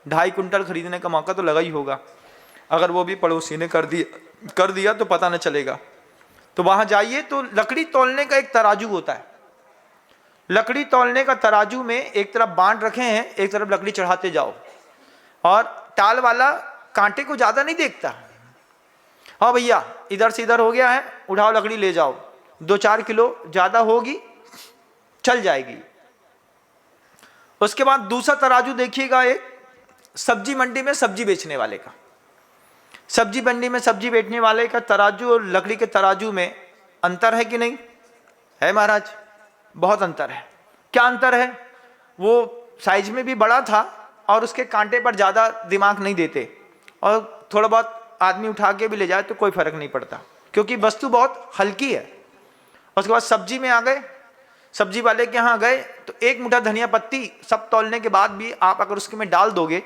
2.5 कुंटल खरीदने का मौका तो लगा ही होगा। अगर वो भी पड़ोसी ने कर दिया तो पता न चलेगा। तो वहां जाइए तो लकड़ी तौलने का एक तराजू होता है। लकड़ी तौलने का तराजू में एक तरफ बांट रखे हैं, एक तरफ लकड़ी चढ़ाते जाओ, और टाल वाला कांटे को ज्यादा नहीं देखता। हाँ भैया, इधर से इधर हो गया है, उठाओ लकड़ी ले जाओ, 2-4 किलो ज्यादा होगी, चल जाएगी। उसके बाद दूसरा तराजू देखिएगा, एक सब्जी मंडी में सब्जी बेचने वाले का। सब्जी मंडी में सब्जी बेचने वाले का तराजू और लकड़ी के तराजू में अंतर है कि नहीं है महाराज? बहुत अंतर है। क्या अंतर है? वो साइज में भी बड़ा था और उसके कांटे पर ज्यादा दिमाग नहीं देते, और थोड़ा बहुत आदमी उठा के भी ले जाए तो कोई फर्क नहीं पड़ता, क्योंकि वस्तु बहुत हल्की है। उसके बाद सब्जी में आ गए, सब्जी वाले के यहाँ गए तो 1 मुट्ठा धनिया पत्ती सब तौलने के बाद भी आप अगर उसके में डाल दोगे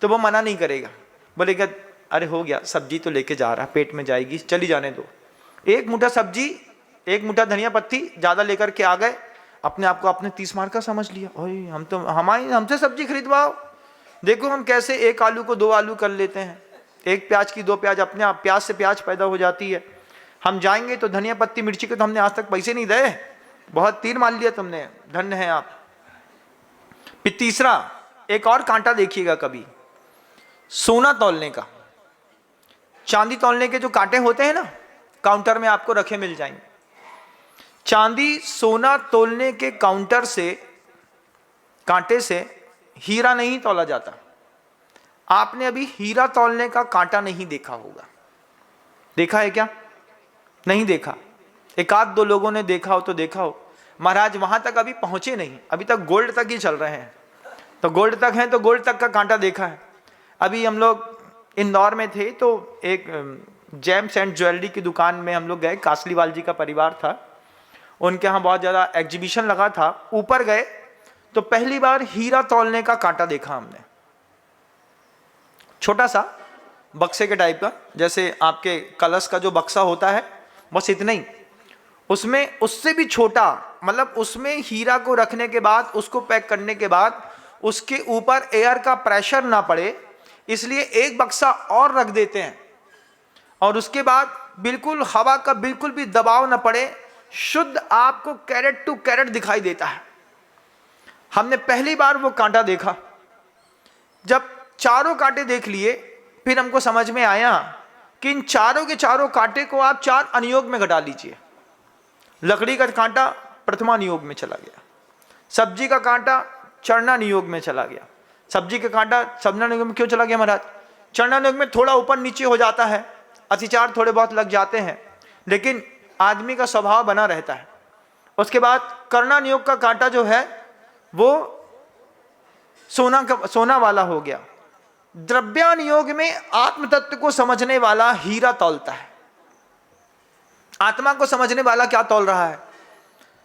तो वो मना नहीं करेगा, बोलेगा अरे हो गया, सब्जी तो लेके जा रहा, पेट में जाएगी, चली जाने दो। 1 मुट्ठा सब्जी, 1 मुट्ठा धनिया पत्ती ज्यादा लेकर के आ गए, अपने आप को आपने 30 मार का समझ लिया, ओए हम तो हमसे सब्जी खरीदवाओ, देखो हम कैसे 1 आलू को 2 आलू कर लेते हैं, 1 प्याज की 2 प्याज, अपने आप प्याज से प्याज पैदा हो जाती है। हम जाएंगे तो धनिया पत्ती मिर्ची के तो हमने आज तक पैसे नहीं दे, बहुत तीर मान लिया तुमने, धन्य है आप। फिर तीसरा एक और कांटा देखिएगा कभी, सोना तौलने का। चांदी तौलने के जो कांटे होते हैं ना, काउंटर में आपको रखे मिल जाएंगे। चांदी सोना तौलने के काउंटर से, कांटे से हीरा नहीं तौला जाता। आपने अभी हीरा तौलने का कांटा नहीं देखा होगा, देखा है क्या? नहीं देखा। 1-2 लोगों ने देखा हो तो देखा हो। महाराज वहां तक अभी पहुंचे नहीं, अभी तक गोल्ड तक ही चल रहे हैं। तो गोल्ड तक है तो गोल्ड तक का कांटा देखा है। अभी हम लोग इंदौर में थे तो एक जेम्स एंड ज्वेलरी की दुकान में हम लोग गए, कासलीवाल जी का परिवार था, उनके यहाँ बहुत ज़्यादा एग्जीबिशन लगा था। ऊपर गए तो पहली बार हीरा तौलने का कांटा देखा हमने, छोटा सा बक्से के टाइप का, जैसे आपके कलश का जो बक्सा होता है बस इतना ही, उसमें उससे भी छोटा, मतलब उसमें हीरा को रखने के बाद, उसको पैक करने के बाद उसके ऊपर एयर का प्रेशर ना पड़े इसलिए एक बक्सा और रख देते हैं, और उसके बाद बिल्कुल हवा का बिल्कुल भी दबाव ना पड़े, शुद्ध आपको कैरेट टू कैरेट दिखाई देता है। हमने पहली बार वो कांटा देखा। जब चारों कांटे देख लिए फिर हमको समझ में आया कि इन चारों के चारों कांटे को आप 4 अनुयोग में घटा लीजिए। लकड़ी का कांटा प्रथमा नियोग में चला गया, सब्जी का कांटा चरना नियोग में चला गया। सब्जी का कांटा सबना नियोग में क्यों चला गया महाराज? चरना नियोग में थोड़ा ऊपर नीचे हो जाता है, अतिचार थोड़े बहुत लग जाते हैं, लेकिन आदमी का स्वभाव बना रहता है। उसके बाद कर्णा नियोग का कांटा जो है वो सोना वाला हो गया। द्रव्यान योग में आत्म तत्व को समझने वाला हीरा तौलता है। आत्मा को समझने वाला क्या तौल रहा है?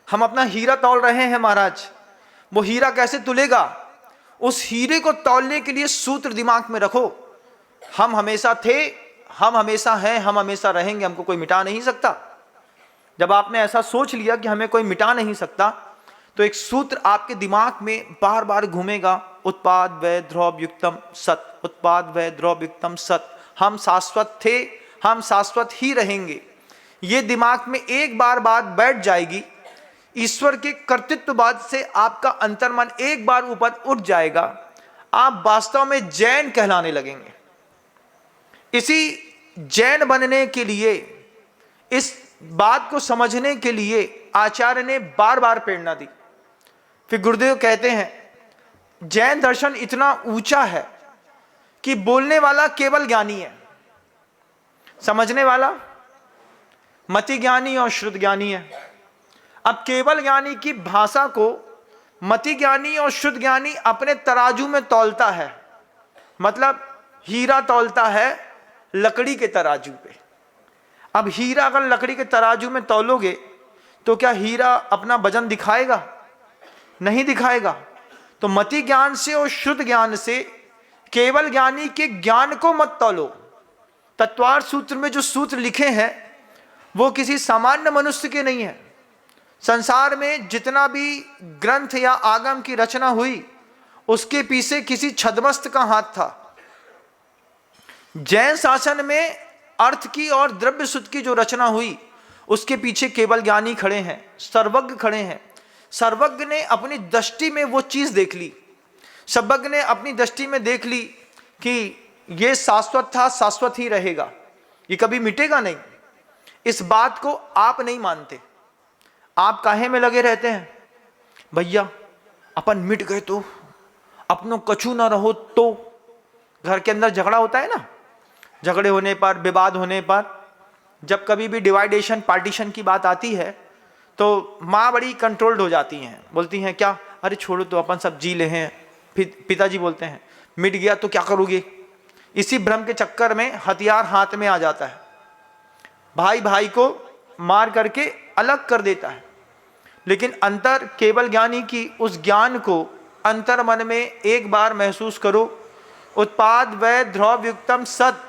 हम अपना हीरा तौल रहे हैं महाराज, वो हीरा कैसे तुलेगा? उस हीरे को तौलने के लिए सूत्र दिमाग में रखो। हम हमेशा थे, हम हमेशा हैं, हम हमेशा रहेंगे, हमको कोई मिटा नहीं सकता। जब आपने ऐसा सोच लिया कि हमें कोई मिटा नहीं सकता, तो एक सूत्र आपके दिमाग में बार बार घूमेगा, उत्पाद वै ध्रुव युक्तम सत, उत्पाद वै ध्रुव युक्तम सत। हम शाश्वत थे, हम शाश्वत ही रहेंगे। ये दिमाग में एक बार बात बैठ जाएगी, ईश्वर के कर्तृत्ववाद से आपका अंतर्मन एक बार ऊपर उठ जाएगा, आप वास्तव में जैन कहलाने लगेंगे। इसी जैन बनने के लिए, इस बात को समझने के लिए आचार्य ने बार बार प्रेरणा दी। फिर गुरुदेव कहते हैं जैन दर्शन इतना ऊंचा है कि बोलने वाला केवल ज्ञानी है, समझने वाला मति ज्ञानी और श्रुत ज्ञानी है। अब केवल ज्ञानी की भाषा को मति ज्ञानी और शुद्ध ज्ञानी अपने तराजू में तौलता है, मतलब हीरा तौलता है लकड़ी के तराजू पे। अब हीरा अगर लकड़ी के तराजू में तौलोगे तो क्या हीरा अपना वजन दिखाएगा? नहीं दिखाएगा। तो मति ज्ञान से और शुद्ध ज्ञान से केवल ज्ञानी के ज्ञान को मत तौलो। तत्वार्थ सूत्र में जो सूत्र लिखे हैं वो किसी सामान्य मनुष्य के नहीं है। संसार में जितना भी ग्रंथ या आगम की रचना हुई उसके पीछे किसी छद्मस्त का हाथ था। जैन शासन में अर्थ की और द्रव्य सुध की जो रचना हुई उसके पीछे केवल ज्ञानी खड़े हैं, सर्वज्ञ खड़े हैं। सर्वज्ञ ने अपनी दृष्टि में वो चीज देख ली, सर्वज्ञ ने अपनी दृष्टि में देख ली कि ये शाश्वत था, शाश्वत ही रहेगा, ये कभी मिटेगा नहीं। इस बात को आप नहीं मानते, आप काहे में लगे रहते हैं? भैया अपन मिट गए तो, अपनों कछु ना रहो तो। घर के अंदर झगड़ा होता है ना, झगड़े होने पर, विवाद होने पर, जब कभी भी डिवाइडेशन पार्टीशन की बात आती है तो माँ बड़ी कंट्रोल्ड हो जाती हैं, बोलती हैं क्या, अरे छोड़ो तो अपन सब जी ले हैं। फिर पिताजी बोलते हैं मिट गया तो क्या करोगे? इसी भ्रम के चक्कर में हथियार हाथ में आ जाता है, भाई भाई को मार करके अलग कर देता है। लेकिन अंतर केवल ज्ञानी की उस ज्ञान को अंतर मन में एक बार महसूस करो। उत्पाद वै ध्रुव युक्तम सत।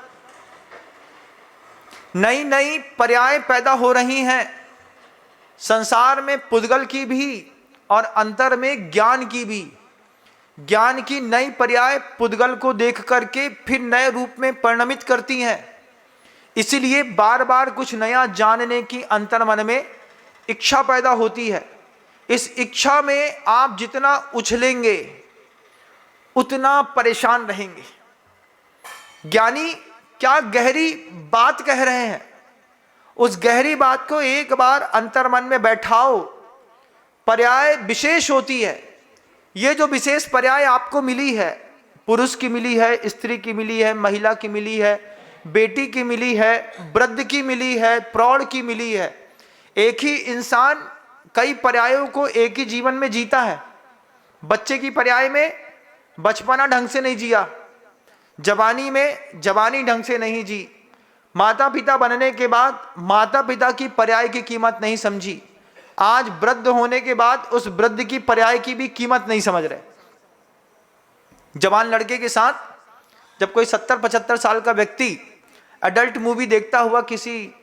नई नई पर्याय पैदा हो रही हैं संसार में, पुद्गल की भी और अंतर में ज्ञान की भी। ज्ञान की नई पर्याय पुद्गल को देख करके फिर नए रूप में परिणमित करती हैं। इसीलिए बार बार कुछ नया जानने की अंतर मन में इच्छा पैदा होती है। इस इच्छा में आप जितना उछलेंगे उतना परेशान रहेंगे। ज्ञानी क्या गहरी बात कह रहे हैं, उस गहरी बात को एक बार अंतर्मन में बैठाओ। पर्याय विशेष होती है। ये जो विशेष पर्याय आपको मिली है, पुरुष की मिली है, स्त्री की मिली है, महिला की मिली है, बेटी की मिली है, वृद्ध की मिली है, प्रौढ़ की मिली है। एक ही इंसान कई पर्यायों को एक ही जीवन में जीता है। बच्चे की पर्याय में बचपना ढंग से नहीं जिया, जवानी में जवानी ढंग से नहीं जी, माता पिता बनने के बाद माता पिता की पर्याय की कीमत नहीं समझी, आज वृद्ध होने के बाद उस वृद्ध की पर्याय की भी कीमत नहीं समझ रहे। जवान लड़के के साथ जब कोई 70-75 साल का व्यक्ति एडल्ट मूवी देखता हुआ किसी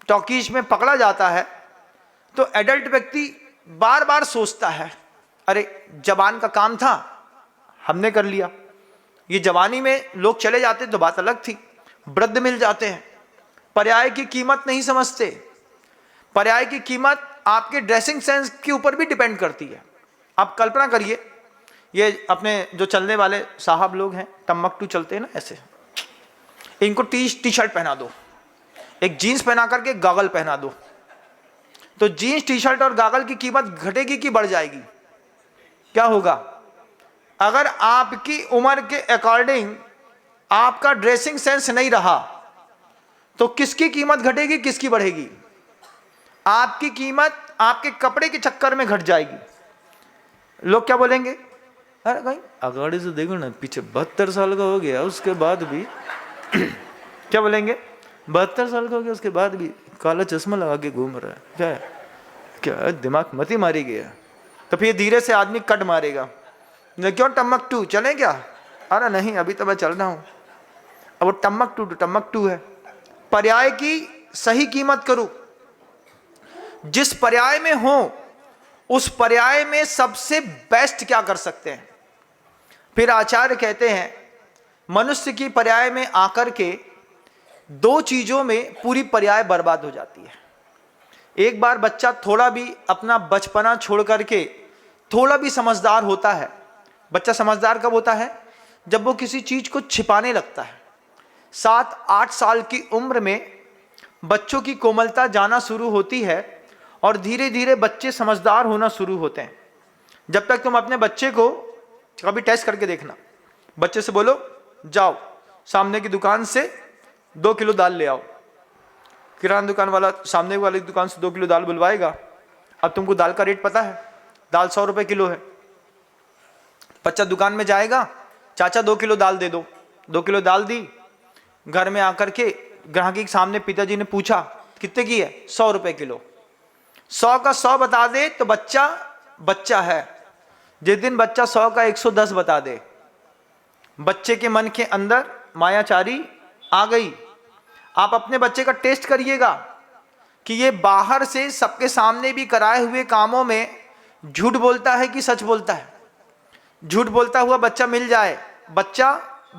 टॉकीज में पकड़ा जाता है तो एडल्ट व्यक्ति बार बार सोचता है, अरे जवान का काम था, हमने कर लिया। ये जवानी में लोग चले जाते तो बात अलग थी, वृद्ध मिल जाते हैं। पर्याय की कीमत नहीं समझते। पर्याय की कीमत आपके ड्रेसिंग सेंस के ऊपर भी डिपेंड करती है। आप कल्पना करिए, ये अपने जो चलने वाले साहब लोग हैं, टम्मकटू चलते हैं ना ऐसे, इनको टी शर्ट पहना दो, एक जीन्स पहना करके गॉगल पहना दो, तो जीन्स टी शर्ट और गॉगल की कीमत घटेगी कि बढ़ जाएगी? क्या होगा? अगर आपकी उम्र के अकॉर्डिंग आपका ड्रेसिंग सेंस नहीं रहा तो किसकी कीमत घटेगी, किसकी बढ़ेगी? आपकी कीमत आपके कपड़े के चक्कर में घट जाएगी। लोग क्या बोलेंगे, अरे भाई अगाड़ी से देखो ना, पीछे 72 साल का हो गया उसके बाद भी क्या बोलेंगे, 72 साल का हो गया उसके बाद भी काला चश्मा लगा के घूम रहा है, क्या है? क्या दिमाग मत ही मारी गया। तो फिर धीरे से आदमी कट मारेगा, क्यों टमक टू चलें क्या? अरे नहीं, अभी तो मैं चल रहा हूँ। अब वो टमक टू है। पर्याय की सही कीमत करो। जिस पर्याय में हो उस पर्याय में सबसे बेस्ट क्या कर सकते हैं। फिर आचार्य कहते हैं मनुष्य की पर्याय में आकर के दो चीजों में पूरी पर्याय बर्बाद हो जाती है। एक बार बच्चा थोड़ा भी अपना बचपना छोड़ करके थोड़ा भी समझदार होता है। बच्चा समझदार कब होता है? जब वो किसी चीज को छिपाने लगता है। 7-8 साल की उम्र में बच्चों की कोमलता जाना शुरू होती है और धीरे धीरे बच्चे समझदार होना शुरू होते हैं। जब तक तुम अपने बच्चे को कभी टेस्ट करके देखना, बच्चे से बोलो जाओ सामने की दुकान से 2 किलो दाल ले आओ, किराना दुकान वाला सामने वाली दुकान से 2 किलो दाल बुलवाएगा। अब तुमको दाल का रेट पता है, दाल 100 रुपए किलो है। बच्चा दुकान में जाएगा, चाचा 2 किलो दाल दे दो। 2 किलो दाल दी, घर में आकर के ग्राहकी के सामने पिताजी ने पूछा कितने की है? 100 रुपए किलो। 100 का 100 बता दे तो बच्चा है। जिस दिन बच्चा 100 का 110 बता दे, बच्चे के मन के अंदर मायाचारी आ गई। आप अपने बच्चे का टेस्ट करिएगा कि ये बाहर से सबके सामने भी कराए हुए कामों में झूठ बोलता है कि सच बोलता है। झूठ बोलता हुआ बच्चा मिल जाए, बच्चा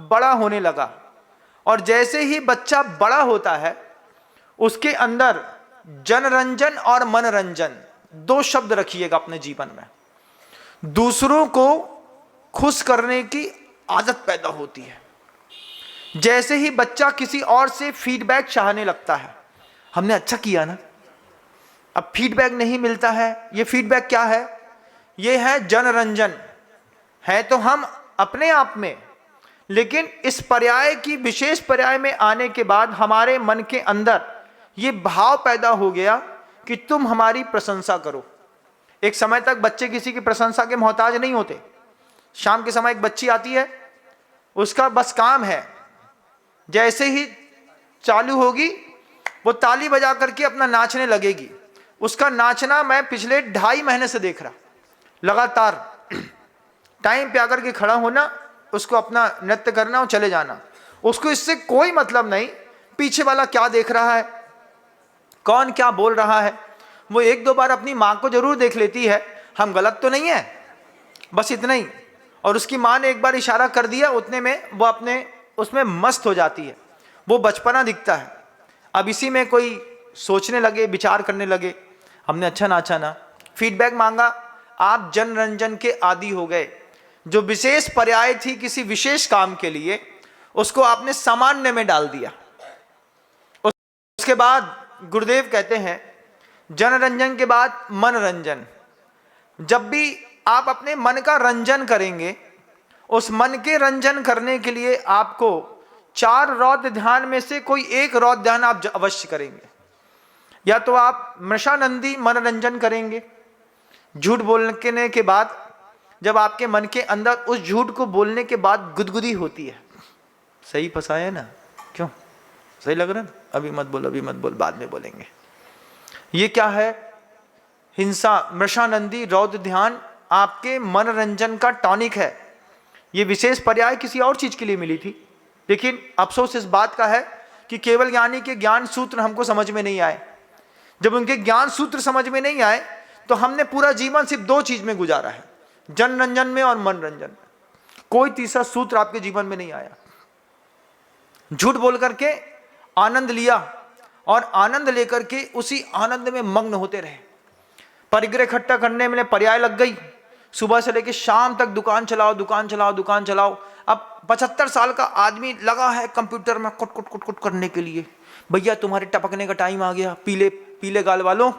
बड़ा होने लगा। और जैसे ही बच्चा बड़ा होता है उसके अंदर जनरंजन और मनोरंजन 2 शब्द रखिएगा अपने जीवन में। दूसरों को खुश करने की आदत पैदा होती है। जैसे ही बच्चा किसी और से फीडबैक चाहने लगता है, हमने अच्छा किया ना, अब फीडबैक नहीं मिलता है। ये फीडबैक क्या है? ये है जनरंजन। है तो हम अपने आप में, लेकिन इस पर्याय की विशेष पर्याय में आने के बाद हमारे मन के अंदर ये भाव पैदा हो गया कि तुम हमारी प्रशंसा करो। एक समय तक बच्चे किसी की प्रशंसा के मोहताज नहीं होते। शाम के समय एक बच्ची आती है, उसका बस काम है जैसे ही चालू होगी वो ताली बजा करके अपना नाचने लगेगी। उसका नाचना मैं पिछले 2.5 महीने से देख रहा, लगातार टाइम पे आकर के खड़ा होना, उसको अपना नृत्य करना और चले जाना। उसको इससे कोई मतलब नहीं पीछे वाला क्या देख रहा है, कौन क्या बोल रहा है। वो 1-2 बार अपनी माँ को जरूर देख लेती है, हम गलत तो नहीं है, बस इतना ही। और उसकी माँ ने एक बार इशारा कर दिया, उतने में वो अपने उसमें मस्त हो जाती है। वो बचपना दिखता है। अब इसी में कोई सोचने लगे, विचार करने लगे, हमने अच्छा नाचा ना, फीडबैक मांगा, आप जनरंजन के आदी हो गए। जो विशेष पर्याय थी किसी विशेष काम के लिए, उसको आपने सामान्य में डाल दिया। उसके बाद गुरुदेव कहते हैं जनरंजन के बाद मनोरंजन। जब भी आप अपने मन का रंजन करेंगे, उस मन के रंजन करने के लिए आपको 4 रौद्र ध्यान में से कोई एक रौद्र ध्यान आप अवश्य करेंगे। या तो आप मृषानंदी मनोरंजन करेंगे। झूठ बोलने के बाद जब आपके मन के अंदर उस झूठ को बोलने के बाद गुदगुदी होती है, सही फंसाया ना, क्यों सही लग रहा है? अभी मत बोल, अभी मत बोल, बाद में बोलेंगे। ये क्या है? हिंसा, मृषानंदी रौद्र ध्यान आपके मनोरंजन का टॉनिक है। ये विशेष पर्याय किसी और चीज के लिए मिली थी, लेकिन अफसोस इस बात का है कि केवल ज्ञानी के ज्ञान सूत्र हमको समझ में नहीं आए। जब उनके ज्ञान सूत्र समझ में नहीं आए तो हमने पूरा जीवन सिर्फ 2 चीज में गुजारा है, जनरंजन में और मनोरंजन में। कोई तीसरा सूत्र आपके जीवन में नहीं आया। झूठ बोल करके आनंद लिया और आनंद लेकर के उसी आनंद में मग्न होते रहे। परिग्रह इकट्ठा करने में पर्याय लग गई, सुबह से लेकर शाम तक दुकान चलाओ, दुकान चलाओ, दुकान चलाओ। अब 75 साल का आदमी लगा है कंप्यूटर में कुट कुट कुट कुट करने के लिए। भैया तुम्हारे टपकने का टाइम आ गया, पीले पीले गाल वालों,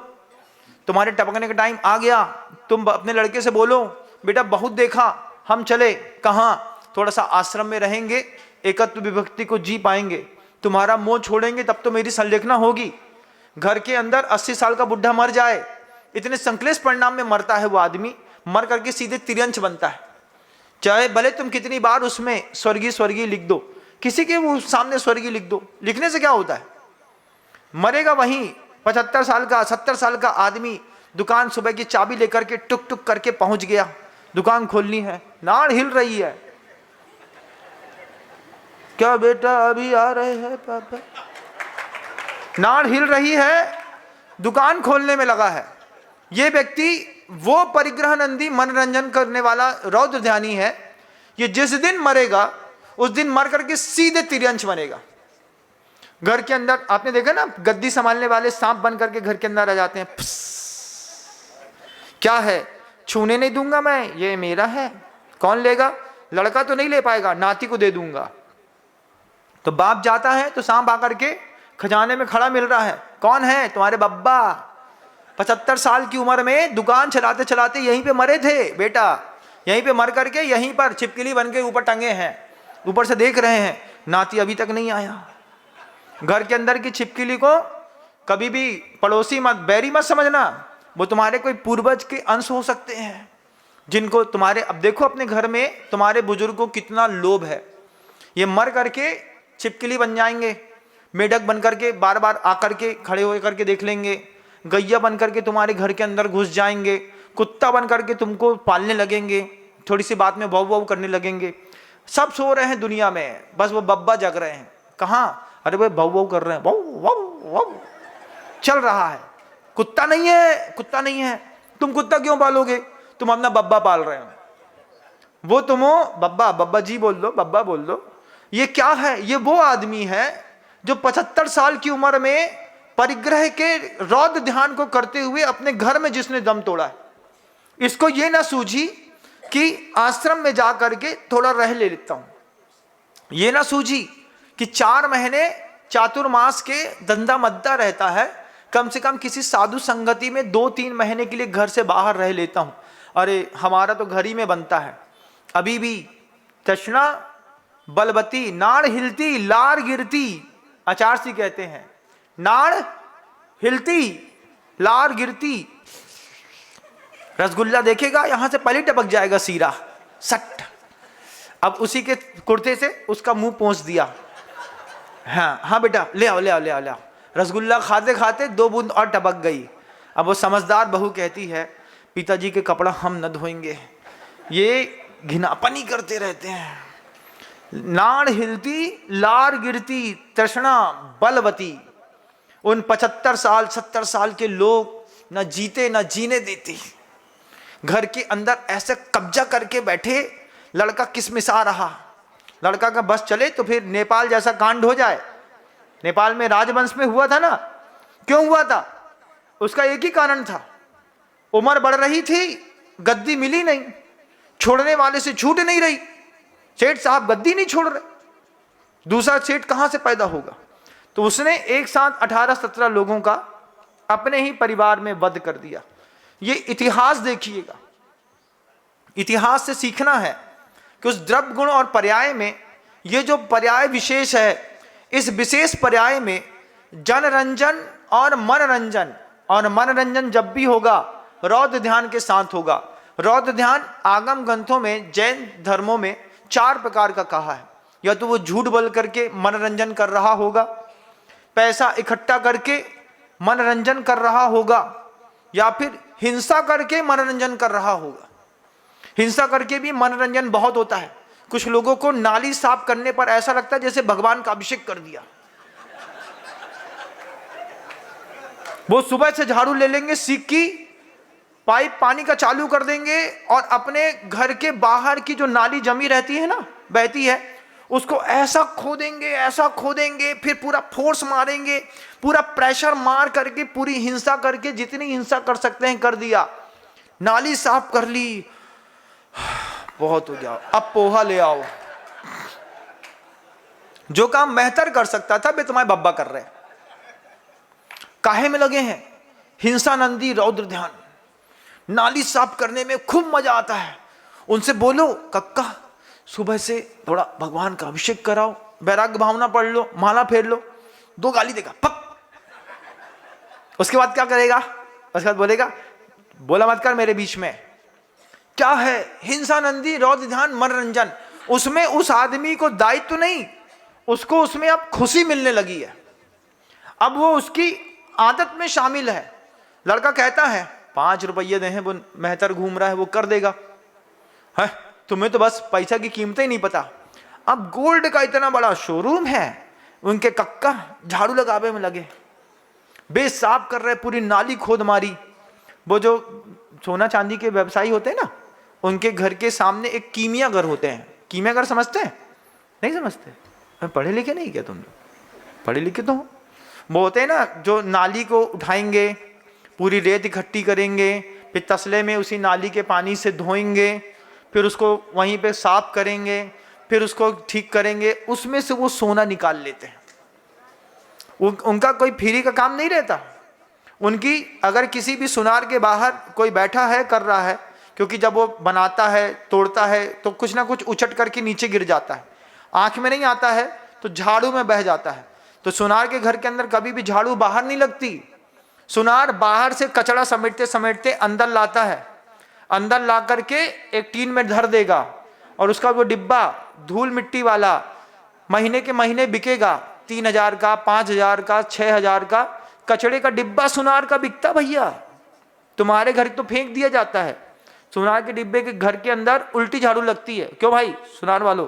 तुम्हारे टपकने का टाइम आ गया। तुम अपने लड़के से बोलो, बेटा बहुत देखा, हम चले कहाँ, थोड़ा सा आश्रम में रहेंगे, एकत्व विभक्ति को जी पाएंगे। तुम्हारा मोह छोड़ेंगे तब तो मेरी संलेखना होगी। घर के अंदर 80 साल का बुढ़ा मर जाए, इतने संक्लेश परिणाम में मरता है वो आदमी, मर करके सीधे तिरंच बनता है। चाहे भले तुम कितनी बार उसमें स्वर्गीय स्वर्गीय लिख दो, किसी के वो सामने स्वर्गीय लिख दो, लिखने से क्या होता है? मरेगा वहीं 75 साल का 70 साल का आदमी दुकान सुबह की चाबी लेकर के टुक टुक करके पहुंच गया, दुकान खोलनी है, नाड़ हिल रही है। क्या बेटा अभी आ रहे हैं पापा? नाड़ हिल रही है, दुकान खोलने में लगा है। ये व्यक्ति वो परिग्रह नंदी मनोरंजन करने वाला रौद्र ध्यानी है। ये जिस दिन मरेगा उस दिन मर करके सीधे तिर्यंश बनेगा। घर के अंदर आपने देखा ना, गद्दी संभालने वाले सांप बन करके घर के अंदर आ जाते हैं। क्या है? छूने नहीं दूंगा मैं, ये मेरा है। कौन लेगा? लड़का तो नहीं ले पाएगा, नाती को दे दूंगा। तो बाप जाता है तो सांप आकर के खजाने में खड़ा मिल रहा है। कौन है? तुम्हारे बब्बा, 75 साल की उम्र में दुकान चलाते चलाते यहीं पे मरे थे बेटा। यहीं पे मर करके यहीं पर छिपकली बन के ऊपर टंगे हैं, ऊपर से देख रहे हैं, नाती अभी तक नहीं आया। घर के अंदर की छिपकली को कभी भी पड़ोसी मत, बैरी मत समझना। वो तुम्हारे कोई पूर्वज के अंश हो सकते हैं, जिनको तुम्हारे, अब देखो अपने घर में तुम्हारे बुजुर्ग को कितना लोभ है। ये मर करके छिपकली बन जाएंगे, मेढक बन करके बार बार आकर के खड़े हो करके देख लेंगे, गैया बन करके तुम्हारे घर के अंदर घुस जाएंगे, कुत्ता बन करके तुमको पालने लगेंगे, थोड़ी सी बात में वाव वाव करने लगेंगे। सब सो रहे हैं दुनिया में, बस वो बब्बा जग रहे हैं। कहाँ? अरे भाई वाव वाव कर रहे हैं, वाव वाव वाव चल रहा है। कुत्ता नहीं है, कुत्ता नहीं है। तुम कुत्ता क्यों पालोगे? तुम अपना बब्बा पाल रहे हो। वो तुम बब्बा, बब्बा जी बोल दो, बब्बा बोल दो। ये क्या है? ये वो आदमी है जो 75 साल की उम्र में परिग्रह के रौद्र ध्यान को करते हुए अपने घर में जिसने दम तोड़ा है। इसको ये ना सूझी कि आश्रम में जा करके थोड़ा रह ले लेता हूं, ये ना सूझी कि 4 महीने चातुर्मास के धंधा मद्दा रहता है, कम से कम किसी साधु संगति में 2-3 महीने के लिए घर से बाहर रह लेता हूं। अरे हमारा तो घर ही में बनता है। अभी भी तृष्णा बलवती, नाड़ हिलती लार गिरती, आचार्य जी कहते हैं, नाड़ हिलती लार गिरती। रसगुल्ला देखेगा यहां से पहले टपक जाएगा सीरा सट। अब उसी के कुर्ते से उसका मुंह पोंछ दिया। हाँ हाँ बेटा ले आओ ले आओ ले आओ ले आओ। रसगुल्ला खाते खाते 2 बूंद और टपक गई। अब वो समझदार बहू कहती है, पिताजी के कपड़ा हम न धोएंगे, ये घिनापनी करते रहते हैं। नाड़ हिलती लार गिरती तृष्णा बलवती। उन 75 साल 70 साल के लोग न जीते न जीने देते, घर के अंदर ऐसे कब्जा करके बैठे। लड़का किसमिसा रहा, लड़का का बस चले तो फिर नेपाल जैसा कांड हो जाए। नेपाल में राजवंश में हुआ था ना, क्यों हुआ था? उसका एक ही कारण था, उम्र बढ़ रही थी, गद्दी मिली नहीं, छोड़ने वाले से छूट नहीं रही। सेठ साहब गद्दी नहीं छोड़ रहे, दूसरा सेठ कहां से पैदा होगा? तो उसने एक साथ 18-17 लोगों का अपने ही परिवार में वध कर दिया। ये इतिहास देखिएगा, इतिहास से सीखना है कि उस द्रव्य गुण और पर्याय में ये जो पर्याय विशेष है, इस विशेष पर्याय में जनरंजन और मनोरंजन, और मनोरंजन जब भी होगा रौद्र ध्यान के साथ होगा। रौद्र ध्यान आगम ग्रंथों में जैन धर्मों में 4 प्रकार का कहा है। या तो वो झूठ बोल करके मनोरंजन कर रहा होगा, पैसा इकट्ठा करके मनोरंजन कर रहा होगा, या फिर हिंसा करके मनोरंजन कर रहा होगा। हिंसा करके भी मनोरंजन बहुत होता है। कुछ लोगों को नाली साफ करने पर ऐसा लगता है जैसे भगवान का अभिषेक कर दिया। वो सुबह से झाड़ू ले लेंगे, सीख की पाइप पानी का चालू कर देंगे और अपने घर के बाहर की जो नाली जमी रहती है ना, बहती है, उसको ऐसा खोदेंगे, फिर पूरा फोर्स मारेंगे, पूरा प्रेशर मार करके, पूरी हिंसा करके, जितनी हिंसा कर सकते हैं कर दिया। नाली साफ कर ली, बहुत हो गया, अब पोहा ले आओ। जो काम बेहतर कर सकता था वे तुम्हारे बब्बा कर रहे हैं। काहे में लगे हैं? हिंसा नंदी रौद्र ध्यान। नाली साफ करने में खूब मजा आता है। उनसे बोलो कक्का सुबह से थोड़ा भगवान का अभिषेक कराओ, वैराग्य भावना पढ़ लो, माला फेर लो। 2 गाली देगा पक। उसके बाद क्या करेगा? उसके बाद बोलेगा बोला मत कर मेरे बीच में। क्या है? हिंसा नंदी रौद्र ध्यान मनोरंजन। उसमें उस आदमी को दायित्व तो नहीं, उसको उसमें अब खुशी मिलने लगी है, अब वो उसकी आदत में शामिल है। लड़का कहता है 5 रुपये दे हैं, वो मेहतर घूम रहा है, वो कर देगा। है, तुम्हें तो बस पैसा की कीमत ही नहीं पता। अब गोल्ड का इतना बड़ा शोरूम है, उनके कक्का झाड़ू लगावे में लगे, बेस साफ कर रहे, पूरी नाली खोद मारी। वो जो सोना चांदी के व्यवसायी होते हैं ना, उनके घर के सामने एक कीमिया घर होते हैं। कीमिया घर समझते हैं? नहीं समझते? पढ़े लिखे नहीं क्या तुम लोग? पढ़े लिखे तो हो। वो होते हैं ना जो नाली को उठाएंगे, पूरी रेत इकट्ठी करेंगे, फिर तसले में उसी नाली के पानी से धोएंगे, फिर उसको वहीं पे साफ करेंगे, फिर उसको ठीक करेंगे, उसमें से वो सोना निकाल लेते हैं। उनका कोई फ्री का काम नहीं रहता। उनकी अगर किसी भी सुनार के बाहर कोई बैठा है कर रहा है, क्योंकि जब वो बनाता है तोड़ता है तो कुछ ना कुछ उछट करके नीचे गिर जाता है, आंख में नहीं आता है तो झाड़ू में बह जाता है। तो सुनार के घर के अंदर कभी भी झाड़ू बाहर नहीं लगती। सुनार बाहर से कचरा समेटते समेटते अंदर लाता है, अंदर ला करके एक टीन में धर देगा, और उसका वो डिब्बा धूल मिट्टी वाला महीने के महीने बिकेगा। 3,000 का, 5,000 का, 6,000 का कचड़े का डिब्बा सुनार का बिकता भैया। तुम्हारे घर तो फेंक दिया जाता है। सुनार के डिब्बे के घर के अंदर उल्टी झाड़ू लगती है। क्यों भाई सुनार वालों,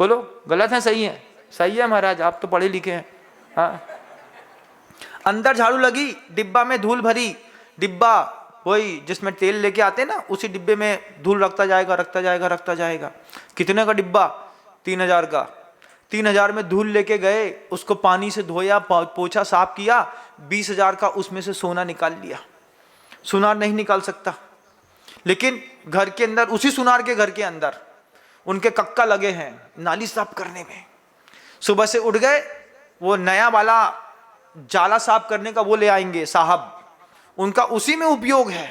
बोलो गलत है सही है? सही है महाराज, आप तो पढ़े लिखे हैं। हाँ, अंदर झाड़ू लगी, डिब्बा में धूल भरी, डिब्बा वही जिसमें तेल लेके आते हैं ना, उसी डिब्बे में धूल रखता जाएगा रखता जाएगा रखता जाएगा। कितने का डिब्बा? 3,000 का। 3,000 में धूल लेके गए, उसको पानी से धोया, पोछा साफ किया, 20,000 का उसमें से सोना निकाल लिया। सुनार नहीं निकाल सकता। लेकिन घर के अंदर, उसी सुनार के घर के अंदर उनके कक्का लगे हैं नाली साफ करने में। सुबह से उठ गए, वो नया वाला जाला साफ करने का वो ले आएंगे साहब, उनका उसी में उपयोग है।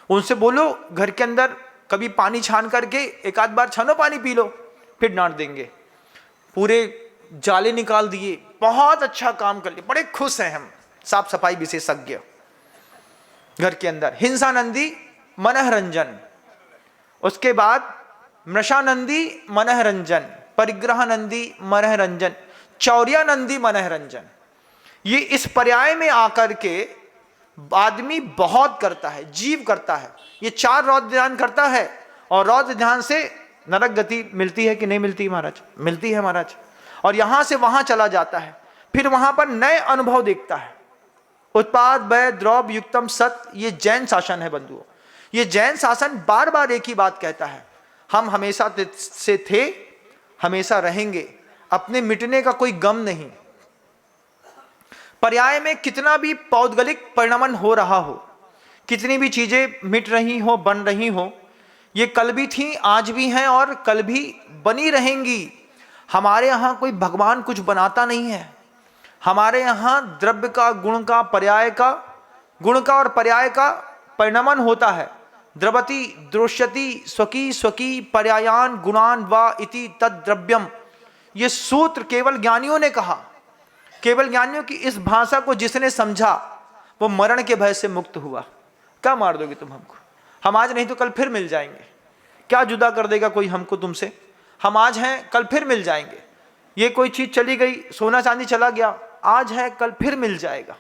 उनसे बोलो घर के अंदर कभी पानी छान करके एक आध बार छानो, पानी पी लो, फिर डांट देंगे। पूरे जाले निकाल दिए, बहुत अच्छा काम कर लिया, बड़े खुश हैं हम, साफ सफाई विशेषज्ञ। घर के अंदर हिंसानंदी मनःरंजन, उसके बाद मृषानंदी मनःरंजन, परिग्रहानंदी मनःरंजन, चौर्यानंदी मनःरंजन। ये इस पर्याय में आकर के आदमी बहुत करता है, जीव करता है। ये 4 रौद्र ध्यान करता है, और रौद्र ध्यान से नरक गति मिलती है कि नहीं मिलती महाराज? मिलती है महाराज। और यहां से वहां चला जाता है, फिर वहां पर नए अनुभव देखता है। उत्पाद भय द्रव्य युक्तम सत, ये जैन शासन है बंधुओं। ये जैन शासन बार बार एक ही बात कहता है, हम हमेशा से थे, हमेशा रहेंगे, अपने मिटने का कोई गम नहीं। पर्याय में कितना भी पौद्गलिक परिणमन हो रहा हो, कितनी भी चीजें मिट रही हो, बन रही हो, ये कल भी थी, आज भी हैं और कल भी बनी रहेंगी। हमारे यहाँ कोई भगवान कुछ बनाता नहीं है। हमारे यहाँ द्रव्य का, गुण का, पर्याय का, गुण का और पर्याय का परिणमन होता है। द्रवति द्रोष्यति स्वकी स्वकी पर्यायान गुणान वा इति तद द्रव्यम। ये सूत्र केवल ज्ञानियों ने कहा। केवल ज्ञानियों की इस भाषा को जिसने समझा वो मरण के भय से मुक्त हुआ। क्या मार दोगे तुम हमको? हम आज नहीं तो कल फिर मिल जाएंगे। क्या जुदा कर देगा कोई हमको तुमसे? हम आज हैं, कल फिर मिल जाएंगे। ये कोई चीज चली गई, सोना चांदी चला गया, आज है कल फिर मिल जाएगा।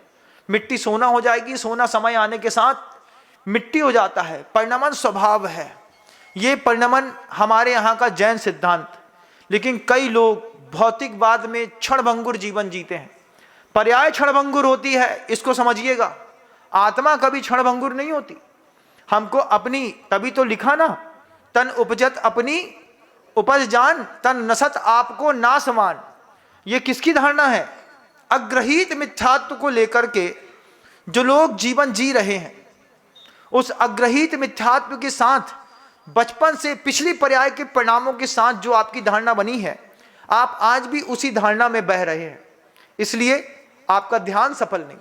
मिट्टी सोना हो जाएगी, सोना समय आने के साथ मिट्टी हो जाता है। परिणमन स्वभाव है। ये परिणमन हमारे यहाँ का जैन सिद्धांत। लेकिन कई लोग भौतिकवाद में क्षणभंगुर जीवन जीते हैं। पर्याय क्षणभंगुर होती है, इसको समझिएगा। आत्मा कभी क्षणभंगुर नहीं होती। हमको अपनी, तभी तो लिखा ना, तन उपजत अपनी उपज जान, तन नसत आपको नासमान। ये किसकी धारणा है? अग्रहित मिथ्यात्व को लेकर के जो लोग जीवन जी रहे हैं, उस अग्रहित मिथ्यात्व के साथ बचपन से पिछली पर्याय के परिणामों के साथ जो आपकी धारणा बनी है, आप आज भी उसी धारणा में बह रहे हैं। इसलिए आपका ध्यान सफल नहीं।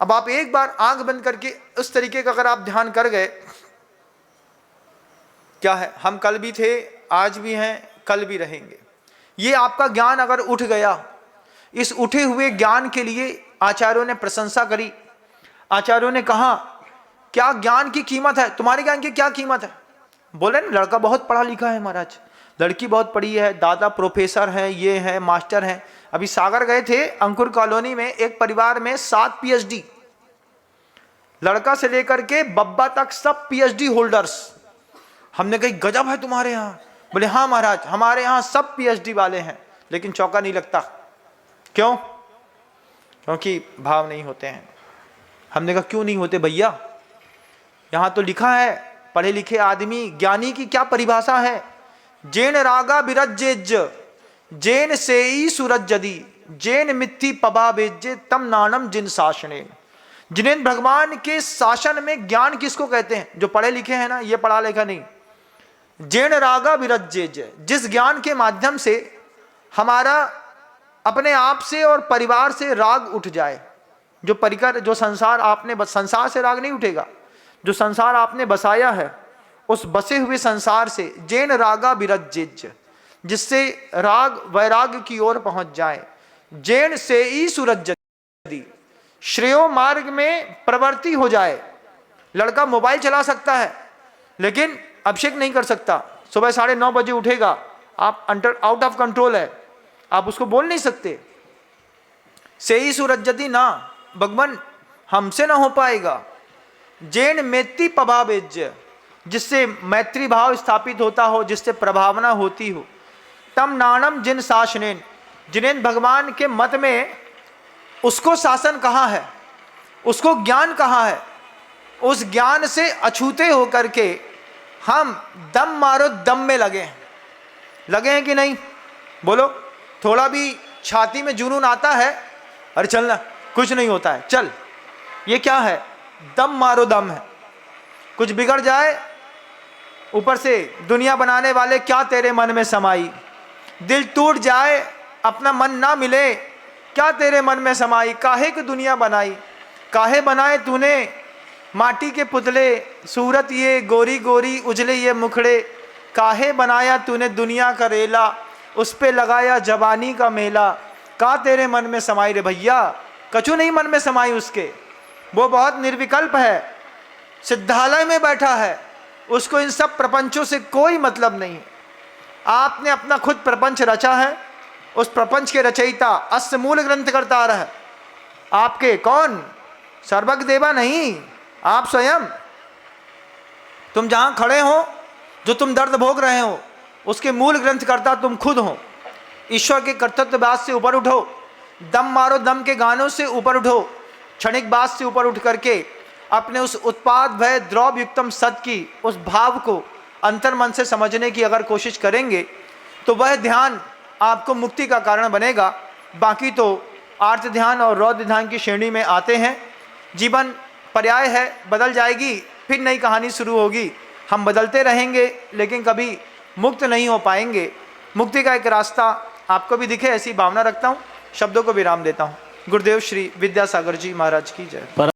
अब आप एक बार आंख बंद करके उस तरीके का अगर आप ध्यान कर गए, क्या है, हम कल भी थे, आज भी हैं, कल भी रहेंगे, ये आपका ज्ञान अगर उठ गया, इस उठे हुए ज्ञान के लिए आचार्यों ने प्रशंसा करी। आचार्यों ने कहा क्या ज्ञान की कीमत है? तुम्हारे ज्ञान की क्या कीमत है? बोले ना, लड़का बहुत पढ़ा लिखा है महाराज, लड़की बहुत पढ़ी है, दादा प्रोफेसर हैं, ये है, मास्टर हैं। अभी सागर गए थे, अंकुर कॉलोनी में एक परिवार में 7 PhD, लड़का से लेकर के बब्बा तक सब पीएचडी होल्डर्स। हमने कही गजब है तुम्हारे यहाँ। बोले हाँ महाराज, हमारे यहाँ सब पीएचडी वाले हैं, लेकिन चौका नहीं लगता। क्यों? क्योंकि भाव नहीं होते हैं। हमने कहा क्यों नहीं होते भैया? यहाँ तो लिखा है, पढ़े लिखे आदमी ज्ञानी की क्या परिभाषा है? जैन रागा बिरजेज जैन सेई सूरज जदी जैन मिथि पबा बेजे तम नानम जिन शासने। जिनेन भगवान के शासन में ज्ञान किसको कहते हैं? जो पढ़े लिखे हैं ना, ये पढ़ा लिखा नहीं। जैन रागा विरजेज, जिस ज्ञान के माध्यम से हमारा अपने आप से और परिवार से राग उठ जाए। जो परिकर, जो संसार आपने, संसार से राग नहीं उठेगा। जो संसार आपने बसाया है, उस बसे हुए संसार से जैन रागा विरजेज, जिससे राग वैराग की ओर पहुंच जाए। जैन से ही सूरज जदी, श्रेयो मार्ग में प्रवृत्ति हो जाए। लड़का मोबाइल चला सकता है, लेकिन अभिषेक नहीं कर सकता। सुबह 9:30 बजे उठेगा, आप आउट ऑफ कंट्रोल है, आप उसको बोल नहीं सकते। से ही सूरज जदी ना, भगवान हमसे ना हो पाएगा। जैन मैत्री पभावेज, जिससे मैत्री भाव स्थापित होता हो, जिससे प्रभावना होती हो। तम नानम जिन शासनेन, जिन्हें भगवान के मत में उसको शासन कहा है, उसको ज्ञान कहा है। उस ज्ञान से अछूते होकर के हम दम मारो दम में लगे हैं कि नहीं? बोलो। थोड़ा भी छाती में जुनून आता है, अरे चलना, कुछ नहीं होता है, चल। ये क्या है? दम मारो दम है। कुछ बिगड़ जाए, ऊपर से दुनिया बनाने वाले क्या तेरे मन में समाई। दिल टूट जाए, अपना मन ना मिले, क्या तेरे मन में समाई। काहे की दुनिया बनाई, काहे बनाए तूने माटी के पुतले, सूरत ये गोरी गोरी उजले ये मुखड़े। काहे बनाया तूने दुनिया का रेला, उस पे लगाया जवानी का मेला। का तेरे मन में समाई रे भैया? कछु नहीं मन में समाई उसके। वो बहुत निर्विकल्प है, सिद्धालय में बैठा है, उसको इन सब प्रपंचों से कोई मतलब नहीं। आपने अपना खुद प्रपंच रचा है, उस प्रपंच के रचयिता अस्य मूल ग्रंथ करता रहा है आपके। कौन? सर्वज्ञ देवा नहीं, आप स्वयं। तुम जहां खड़े हो, जो तुम दर्द भोग रहे हो, उसके मूल ग्रंथ करता तुम खुद हो। ईश्वर के कर्तव्यवाद से ऊपर उठो, दम मारो दम के गानों से ऊपर उठो, क्षणिक बात से ऊपर उठ करके अपने उस उत्पाद भय द्रव युक्तम सत की उस भाव को अंतर मन से समझने की अगर कोशिश करेंगे, तो वह ध्यान आपको मुक्ति का कारण बनेगा। बाकी तो आर्त ध्यान और रौद्र ध्यान की श्रेणी में आते हैं। जीवन पर्याय है, बदल जाएगी, फिर नई कहानी शुरू होगी। हम बदलते रहेंगे, लेकिन कभी मुक्त नहीं हो पाएंगे। मुक्ति का एक रास्ता आपको भी दिखे, ऐसी भावना रखता हूँ। शब्दों को विराम देता हूँ। गुरुदेव श्री विद्यासागर जी महाराज की जय।